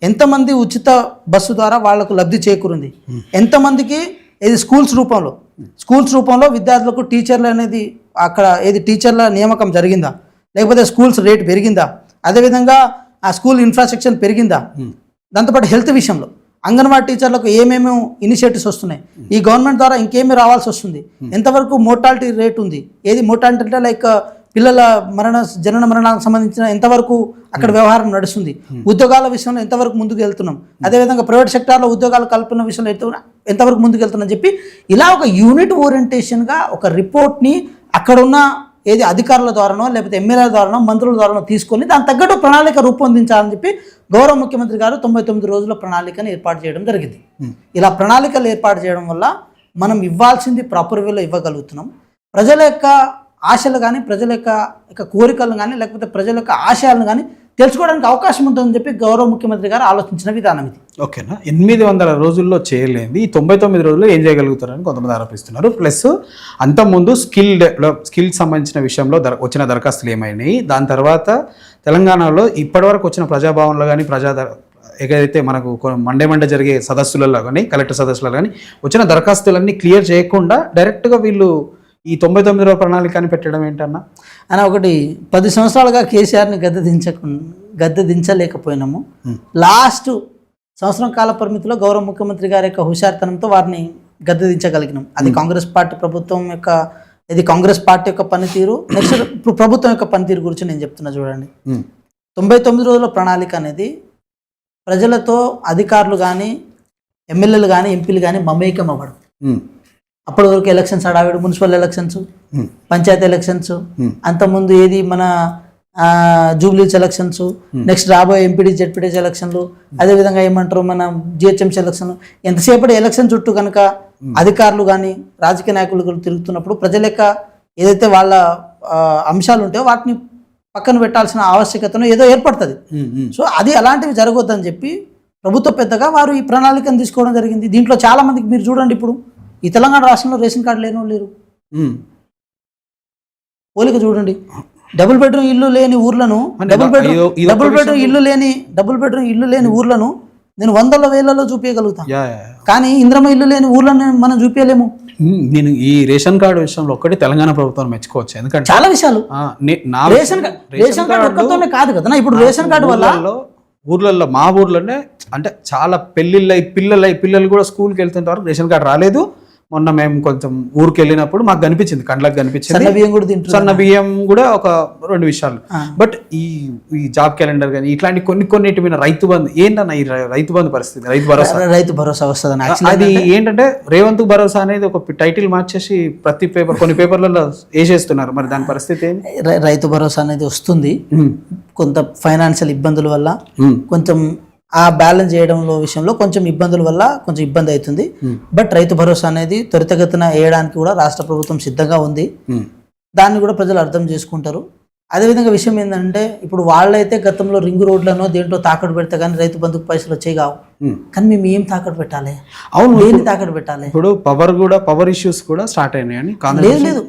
ఎంతమంది ఉచిత బస్సు ద్వారా వాళ్లకు లబ్ధి చేకూరింది, ఎంతమందికి ఇది స్కూల్స్ రూపంలో విద్యార్థులకు టీచర్లు అనేది అక్కడ టీచర్ల నియామకం జరిగిందా, లేకపోతే స్కూల్స్ రేట్ పెరిగిందా, అదేవిధంగా ఆ స్కూల్ ఇన్ఫ్రాస్ట్రక్చర్ పెరిగిందా, దాంతోపాటు హెల్త్ విషయంలో అంగన్వాడీ టీచర్లకు ఏమేమి ఇనిషియేటివ్స్ వస్తున్నాయి, ఈ గవర్నమెంట్ ద్వారా ఇంకేమీ రావాల్సి వస్తుంది, ఎంతవరకు మోర్టాలిటీ రేట్ ఉంది, మోర్టాలిటీ అంటే లైక్ పిల్లల జనన మరణాలకు సంబంధించిన ఎంతవరకు అక్కడ వ్యవహారం నడుస్తుంది, ఉద్యోగాల విషయంలో ఎంతవరకు ముందుకు వెళ్తున్నాం, అదేవిధంగా ప్రైవేట్ సెక్టార్లో ఉద్యోగాల కల్పన విషయంలో ఎంతవరకు ముందుకు వెళ్తున్నాం చెప్పి ఇలా ఒక యూనిట్ ఓరియంటేషన్గా ఒక రిపోర్ట్ని అక్కడున్న అధికారుల ద్వారానో లేకపోతే ఎమ్మెల్యేల ద్వారానో మంత్రుల ద్వారానో తీసుకొని దాని తగ్గట్టు ప్రణాళిక రూపొందించాలని చెప్పి గౌరవ ముఖ్యమంత్రి గారు 99 రోజుల ప్రణాళికను ఏర్పాటు చేయడం జరిగింది. ఇలా ప్రణాళికలు ఏర్పాటు చేయడం వల్ల మనం ఇవ్వాల్సింది ప్రాపర్ వేలో ఇవ్వగలుగుతున్నాం. ప్రజల యొక్క ఆశలు కానీ ప్రజల యొక్క కోరికలను కానీ లేకపోతే ప్రజల యొక్క ఆశయాలను కానీ తెలుసుకోవడానికి అవకాశం ఉంటుందని చెప్పి గౌరవ ముఖ్యమంత్రి గారు ఆలోచించిన విధానం ఇది. ఓకేనా, 800 రోజుల్లో చేయలేంది ఈ 99 రోజుల్లో ఏం చేయగలుగుతారని కొంతమంది ఆరోపిస్తున్నారు. ప్లస్ అంతకుముందు స్కిల్ సంబంధించిన విషయంలో వచ్చిన దరఖాస్తులు ఏమైనాయి, దాని తర్వాత తెలంగాణలో ఇప్పటివరకు వచ్చిన ప్రజాభవన్లో కానీ ఏదైతే మనకు మండే జరిగే సదస్సులలో కానీ కలెక్టర్ సదస్సులలో కానీ వచ్చిన దరఖాస్తులన్నీ క్లియర్ చేయకుండా డైరెక్ట్గా వీళ్ళు ఈ 99 ప్రణాళిక అని పెట్టడం ఏంటన్నా అని ఒకటి 10 సంవత్సరాలుగా కేసీఆర్ని గద్దె దించలేకపోయినాము. లాస్ట్ సంవత్సరం కాల పరిమితిలో గౌరవ ముఖ్యమంత్రి గారి యొక్క హుషారుతనంతో వారిని గద్దె దించగలిగినాం. అది కాంగ్రెస్ పార్టీ ప్రభుత్వం యొక్క కాంగ్రెస్ పార్టీ యొక్క పనితీరు. నెక్స్ట్ ఇప్పుడు ప్రభుత్వం యొక్క పనితీరు గురించి నేను చెప్తున్నా చూడండి. 99 రోజుల ప్రణాళిక అనేది ప్రజలతో అధికారులు కానీ ఎమ్మెల్యేలు కానీ ఎంపీలు కానీ మమేకం అవ్వడం. అప్పటి వరకు ఎలక్షన్స్ హడావిడి, మున్సిపల్ ఎలక్షన్స్, పంచాయతీ ఎలక్షన్స్, అంతకుముందు ఏది మన జూబ్లీస్ ఎలక్షన్స్, నెక్స్ట్ రాబోయే ఎంపీడీ జెడ్పీటీసీ ఎలక్షన్లు, అదేవిధంగా ఏమంటారు మన జిహెచ్ఎంసీ ఎలక్షన్లు. ఎంతసేపటి ఎలక్షన్ చుట్టూ కనుక అధికారులు కానీ రాజకీయ నాయకులు తిరుగుతున్నప్పుడు ప్రజల యొక్క ఏదైతే వాళ్ళ అంశాలు ఉంటాయో వాటిని పక్కన పెట్టాల్సిన ఆవశ్యకతను ఏదో ఏర్పడుతుంది. సో అది అలాంటివి జరగొద్దని చెప్పి ప్రభుత్వ పెద్దగా వారు ఈ ప్రణాళికను తీసుకోవడం జరిగింది. దీంట్లో చాలా మందికి మీరు చూడండి, ఇప్పుడు ఈ తెలంగాణ రాష్ట్రంలో రేషన్ కార్డు లేని వాళ్ళు లేరు. పోలిక చూడండి, డబుల్ బెడ్రూమ్ ఇల్లు లేని ఊర్లను డబుల్ బెడ్రూమ్ ఇల్లు లేని ఊర్లను నేను 100,000 చూపించగలుగుతాను. కానీ ఇంద్రమ ఇల్లు లేని ఊర్లను మనం చూపించలేము. నేను ఈ రేషన్ కార్డు విషయంలో ఒక్కటి తెలంగాణ ప్రభుత్వం మెచ్చుకోవచ్చు. ఎందుకంటే చాలా విషయాలు రేషన్ కార్డు ఒక్కతోనే కాదు కదా. ఇప్పుడు రేషన్ కార్డు వల్ల ఊర్లలో మా ఊర్లోనే అంటే చాలా పిల్లలు కూడా స్కూల్కి వెళ్తుంటే వరకు రేషన్ కార్డు రాలేదు. మొన్న మేము కొంచెం ఊరికి వెళ్ళినప్పుడు మాకు కనిపించింది, కండ్లకు కనిపించింది. సన్న బియ్యం కూడా ఒక 2 విషయాలు. బట్ ఈ జాబ్ క్యాలెండర్ కానీ ఇట్లాంటి కొన్నిటి మీద రైతు బంధు ఏంటన్నా, ఈ రైతు బంధు పరిస్థితి, రైతు భరోసా వస్తుంది. అది ఏంటంటే రేవంత్ భరోసా అనేది ఒక టైటిల్ మార్చేసి కొన్ని పేపర్లలో వేసేస్తున్నారు. మరి దాని పరిస్థితి ఏంటి? రైతు భరోసా అనేది వస్తుంది, కొంత ఫైనాన్షియల్ ఇబ్బందుల వల్ల కొంచెం ఆ బ్యాలెన్స్ చేయడంలో విషయంలో కొంచెం ఇబ్బందుల వల్ల కొంచెం ఇబ్బంది అవుతుంది. బట్ రైతు భరోసా అనేది త్వరితగతిన వేయడానికి కూడా రాష్ట్ర ప్రభుత్వం సిద్ధంగా ఉంది. దాన్ని కూడా ప్రజలు అర్థం చేసుకుంటారు. అదేవిధంగా విషయం ఏంటంటే, ఇప్పుడు వాళ్ళైతే గతంలో రింగ్ రోడ్లను దేంట్లో తాకట్టు పెడితే కానీ రైతు బంధుకు పైసలు వచ్చే కావు. కానీ మేము ఏం తాకట్టు పెట్టాలి? అవును, దేన్ని తాకట్టు పెట్టాలి? ఇప్పుడు పవర్ ఇష్యూస్ కూడా స్టార్ట్ అయినాయని. లేదు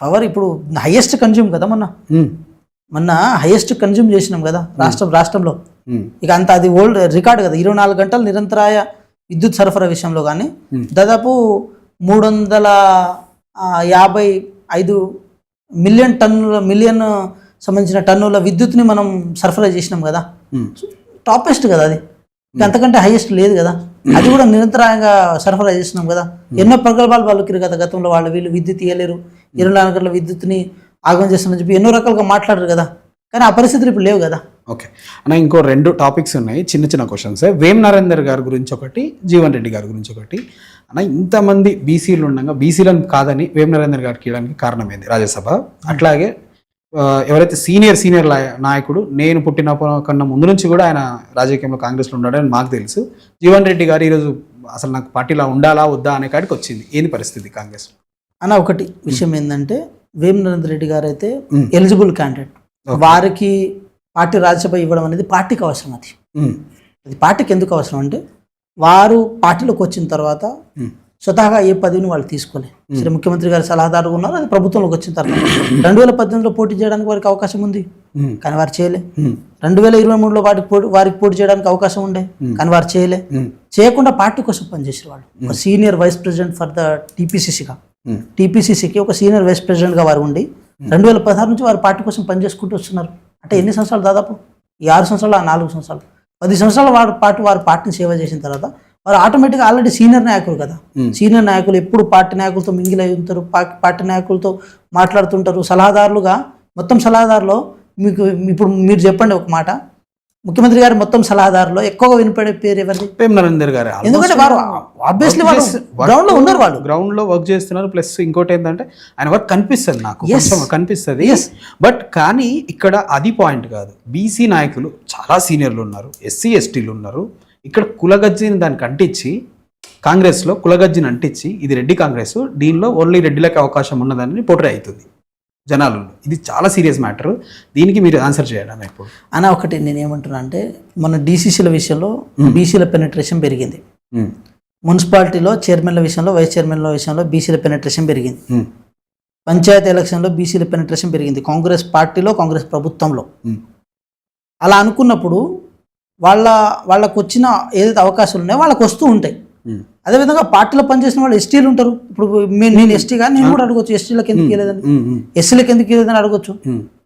పవర్ ఇప్పుడు హైయెస్ట్ కన్జ్యూమ్ కదా. మొన్న హైయెస్ట్ కన్జ్యూమ్ చేసినాం కదా రాష్ట్రంలో. ఇక అంత అది ఓల్డ్ రికార్డ్ కదా. 24 గంటలు నిరంతరాయ విద్యుత్ సరఫరా విషయంలో కానీ దాదాపు 355 మిలియన్ సంబంధించిన టన్నుల విద్యుత్ని మనం సరఫరా చేసినాం కదా. టాపెస్ట్ కదా అది. అంతకంటే హైయెస్ట్ లేదు కదా. అది కూడా నిరంతరాయంగా సరఫరా చేసినాం కదా. ఎన్నో ప్రగల్భాలు వాళ్ళకి కదా గతంలో. వీళ్ళు విద్యుత్ ఇవ్వలేరు, 24 గంటల విద్యుత్ని ఆగమం చేస్తామని చెప్పి ఎన్నో రకాలుగా మాట్లాడరు కదా. కానీ ఆ పరిస్థితులు ఇప్పుడు లేవు కదా. ఓకే అన్న, ఇంకో 2 టాపిక్స్ ఉన్నాయి, చిన్న క్వశ్చన్స్. వేం నరేందర్ గారి గురించి ఒకటి, జీవన్ రెడ్డి గారి గురించి ఒకటి. అన్న, ఇంతమంది బీసీలు ఉండగా బీసీలను కాదని వేం నరేందర్ గారికి ఇవ్వడానికి కారణం ఏంది? రాజ్యసభ. అట్లాగే ఎవరైతే సీనియర్ నాయకుడు, నేను పుట్టిన కన్నా ముందు నుంచి కూడా ఆయన రాజకీయంలో కాంగ్రెస్లో ఉన్నాడని మాకు తెలుసు. జీవన్ రెడ్డి గారు ఈరోజు అసలు నాకు పార్టీలో ఉండాలా వద్దా అనే కాడికి వచ్చింది. ఏంది పరిస్థితి కాంగ్రెస్ అన్న? ఒకటి విషయం ఏంటంటే, వేం నరేందర్ రెడ్డి గారు అయితే ఎలిజిబుల్ క్యాండిడేట్. వారికి పార్టీ రాజ్యసభ ఇవ్వడం అనేది పార్టీకి అవసరం. అది పార్టీకి ఎందుకు అవసరం అంటే, వారు పార్టీలోకి వచ్చిన తర్వాత స్వతహాగా ఏ పదవిని వాళ్ళు తీసుకోలేదు. సరే, ముఖ్యమంత్రి గారు సలహాదారుగా ఉన్నారు, అది ప్రభుత్వంలోకి వచ్చిన తర్వాత 2018లో పోటీ చేయడానికి వారికి అవకాశం ఉంది, కానీ వారు చేయలే. 2023లో వారికి పోటీ చేయడానికి అవకాశం ఉండే, కానీ వారు చేయకుండా పార్టీ కోసం పనిచేసే వాళ్ళు. ఒక senior vice president for the టీపీసీసీకి ఒక సీనియర్ వైస్ ప్రెసిడెంట్గా వారు ఉండి 2016 నుంచి వారు పార్టీ కోసం పనిచేసుకుంటూ వస్తున్నారు. అంటే ఎన్ని సంవత్సరాలు? దాదాపు 6 సంవత్సరాలు, 4 సంవత్సరాలు, 10 సంవత్సరాలు వారు పార్టీని సేవ చేసిన తర్వాత వారు ఆటోమేటిక్గా ఆల్రెడీ సీనియర్ నాయకులు కదా. సీనియర్ నాయకులు ఎప్పుడు పార్టీ నాయకులతో మింగిల్ అయి ఉంటారు, పార్టీ నాయకులతో మాట్లాడుతుంటారు. సలహాదారులుగా, మొత్తం సలహాదారులో మీకు ఇప్పుడు మీరు చెప్పండి ఒక మాట, ముఖ్యమంత్రి గారి మొత్తం సలహాదారులో ఎక్కువగా వినపడే పేరు ఎవరిది? వేం నరేందర్ గారు. ఎందుకంటే వారు ఆబ్వియస్లీ వాళ్ళు గ్రౌండ్ లో ఉన్నారు, వాళ్ళు గ్రౌండ్ లో వర్క్ చేస్తున్నారు. ప్లస్ ఇంకోటి ఏంటంటే ఆయన వర్క్ కనిపిస్తుంది, నాకు కనిపిస్తుంది. బట్ కానీ ఇక్కడ అది పాయింట్ కాదు. బీసీ నాయకులు చాలా సీనియర్లు ఉన్నారు, ఎస్సీ ఎస్టీలు ఉన్నారు. ఇక్కడ కులగజ్జిని దానికి అంటించి కాంగ్రెస్లో కులగజ్జిని అంటించి ఇది రెడ్డి కాంగ్రెస్, దీనిలో ఓన్లీ రెడ్డిలకి అవకాశం ఉన్నదని పోట్రే అవుతుంది జనాలలో. ఇది చాలా సీరియస్ మ్యాటర్. దీనికి మీరు ఆన్సర్ చేయడం ఇప్పుడు అన్న. ఒకటి నేను ఏమంటున్నా అంటే, మన డీసీసీల విషయంలో బీసీల పెనట్రేషన్ పెరిగింది, మున్సిపాలిటీలో చైర్మన్ల విషయంలో వైస్ చైర్మన్ల విషయంలో బీసీల పెనట్రేషన్ పెరిగింది, పంచాయతీ ఎలక్షన్లో బీసీల పెనట్రేషన్ పెరిగింది, కాంగ్రెస్ పార్టీలో కాంగ్రెస్ ప్రభుత్వంలో. అలా అనుకున్నప్పుడు వాళ్ళకు వచ్చిన ఏదైతే అవకాశాలు ఉన్నాయో వాళ్ళకి వస్తూ ఉంటాయి. అదేవిధంగా పార్టీలో పనిచేసిన వాళ్ళు ఎస్టీలు ఉంటారు. ఇప్పుడు నేను ఎస్టీగా నేను కూడా అడగొచ్చు, ఎస్టీలకు ఎందుకు ఇవ్వలేదని, ఎస్సీలకు ఎందుకు ఇవ్వలేదని అడగొచ్చు.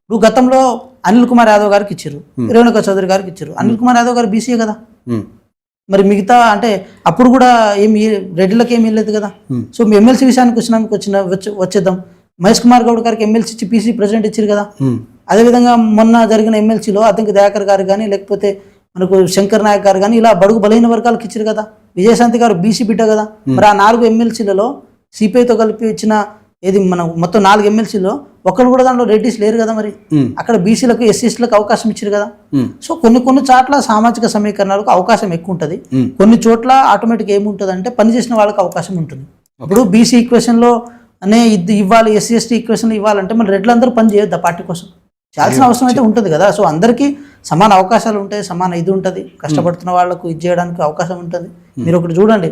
ఇప్పుడు గతంలో అనిల్ కుమార్ యాదవ్ గారికి ఇచ్చారు, రేణుకా చౌదరి గారికి ఇచ్చారు. అనిల్ కుమార్ యాదవ్ గారు బీసీఏ కదా, మరి మిగతా అంటే అప్పుడు కూడా ఏమి రెడ్డిలకు ఏమి వెళ్ళలేదు కదా. సో మీ ఎమ్మెల్సీ విషయానికి వచ్చేద్దాం. మహేష్ కుమార్ గౌడ్ గారికి ఎమ్మెల్సీ ఇచ్చి పీసీ ప్రెసిడెంట్ ఇచ్చారు కదా. అదేవిధంగా మొన్న జరిగిన ఎమ్మెల్సీలో అతనికి దయాకర్ గారు కానీ, లేకపోతే మనకు శంకర్ నాయక్ గారు కానీ, ఇలా బడుగు బలహీన వర్గాలకు ఇచ్చారు కదా. విజయశాంతి గారు బీసీ బిడ్డ కదా. మరి ఆ 4 ఎమ్మెల్సీలలో సిపిఐతో కలిపి ఇచ్చిన ఏది మనం మొత్తం 4 ఎమ్మెల్సీలో ఒకరు కూడా దాంట్లో రెడ్డిస్ లేరు కదా. మరి అక్కడ బీసీలకు ఎస్సీలకు అవకాశం ఇచ్చారు కదా. సో కొన్ని చోట్ల సామాజిక సమీకరణాలకు అవకాశం ఎక్కువ ఉంటుంది, కొన్ని చోట్ల ఆటోమేటిక్ ఏముంటుంది అంటే పనిచేసిన వాళ్ళకి అవకాశం ఉంటుంది. ఇప్పుడు బీసీ ఈక్వేషన్లో అనే ఇది ఇవ్వాలి, ఎస్సీ ఎస్టీ ఈక్వేషన్లో ఇవ్వాలంటే మన రెడ్లందరూ పని చేయొద్దు పార్టీ కోసం, చేయాల్సిన అవసరం అయితే ఉంటుంది కదా. సో అందరికీ సమాన అవకాశాలు ఉంటాయి, సమాన ఇది ఉంటుంది, కష్టపడుతున్న వాళ్ళకు ఇది చేయడానికి అవకాశం ఉంటుంది. మీరు ఒకటి చూడండి,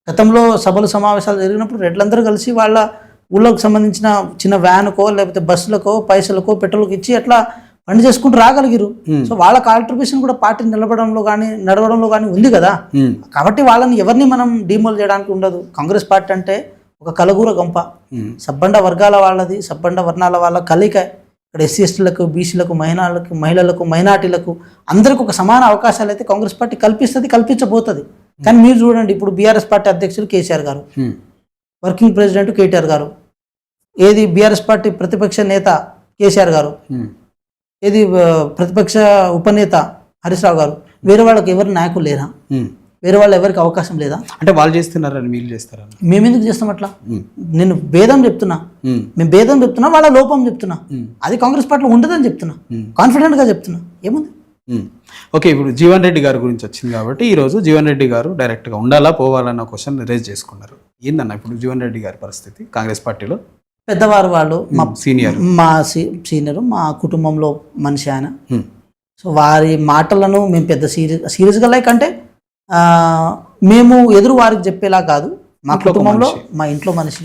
గతంలో సభలు సమావేశాలు జరిగినప్పుడు రెడ్లందరూ కలిసి వాళ్ళ ఊళ్ళోకి సంబంధించిన చిన్న వ్యాన్కో లేకపోతే బస్సులకో పైసలకో పెట్రోల్కి ఇచ్చి అట్లా పని చేసుకుంటూ రాగలిగారు. సో వాళ్ళ కాంట్రిబ్యూషన్ కూడా పార్టీ నడవడంలో కానీ ఉంది కదా. కాబట్టి వాళ్ళని ఎవరిని మనం డిమోల్ చేయడానికి ఉండదు. కాంగ్రెస్ పార్టీ అంటే ఒక కలగూర గంప, సబ్బండ వర్గాల వాళ్ళది, సబ్బండ వర్ణాల వాళ్ళ కలిక. ఇక్కడ ఎస్సీ ఎస్టీలకు, బీసీలకు, మహిళలకు, మైనార్టీలకు అందరికి ఒక సమాన అవకాశాలు అయితే కాంగ్రెస్ పార్టీ కల్పించబోతుంది. కానీ మీరు చూడండి, ఇప్పుడు బీఆర్ఎస్ పార్టీ అధ్యక్షులు కేసీఆర్ గారు, వర్కింగ్ ప్రెసిడెంట్ కేటీఆర్ గారు, ఏది బీఆర్ఎస్ పార్టీ ప్రతిపక్ష నేత కేసీఆర్ గారు, ఏది ప్రతిపక్ష ఉపనేత హరీష్ రావు గారు, వేరే వాళ్ళకి ఎవరు నాయకులు లేరా? వేరే వాళ్ళు ఎవరికి అవకాశం లేదా? అంటే వాళ్ళు చేస్తున్నారని వీళ్ళు చేస్తారని మేము ఎందుకు చేస్తాం అట్లా? నేను భేదం చెప్తున్నా, మేము భేదం చెప్తున్నా, వాళ్ళ లోపం చెప్తున్నా. అది కాంగ్రెస్ పార్టీలో ఉండదని చెప్తున్నా, కాన్ఫిడెంట్గా చెప్తున్నా. ఏముంది? ఓకే, ఇప్పుడు జీవన్ రెడ్డి గారి గురించి వచ్చింది కాబట్టి ఈరోజు జీవన్ రెడ్డి గారు డైరెక్ట్గా ఉండాలా పోవాలన్న క్వశ్చన్ రేజ్ చేసుకున్నారు. ఏందన్న ఇప్పుడు జీవన్ రెడ్డి గారి పరిస్థితి కాంగ్రెస్ పార్టీలో? పెద్దవారు వాళ్ళు, మా సీనియర్, మా కుటుంబంలో మనిషి ఆయన. సో వారి మాటలను మేము పెద్ద సీరియస్గా లైక్ అంటే మేము ఎదురు వారికి చెప్పేలా కాదు. మా కుటుంబంలో మా ఇంట్లో మనిషి,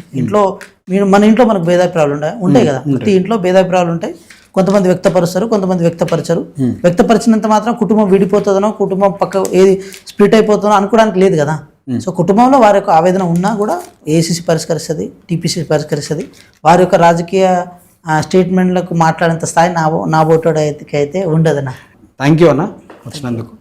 మన ఇంట్లో మనకు భేదాభిప్రాయాలు ఉంటాయి కదా. ప్రతి ఇంట్లో భేదాభిప్రాయాలు ఉంటాయి. కొంతమంది వ్యక్తపరుస్తారు, కొంతమంది వ్యక్తపరచరు. వ్యక్తపరిచినంత మాత్రం కుటుంబం విడిపోతుందనో, కుటుంబం పక్క ఏది స్ప్లిట్ అయిపోతుందో అనుకోవడానికి లేదు కదా. సో కుటుంబంలో వారి యొక్క ఆవేదన ఉన్నా కూడా ఏఐసిసి పరిష్కరిస్తుంది, టీపీసీ పరిష్కరిస్తుంది. వారి యొక్క రాజకీయ స్టేట్మెంట్లకు మాట్లాడేంత స్థాయి నా ఓటోడు అయితే ఉండదన్న. థ్యాంక్ యూ అన్న వచ్చినందుకు.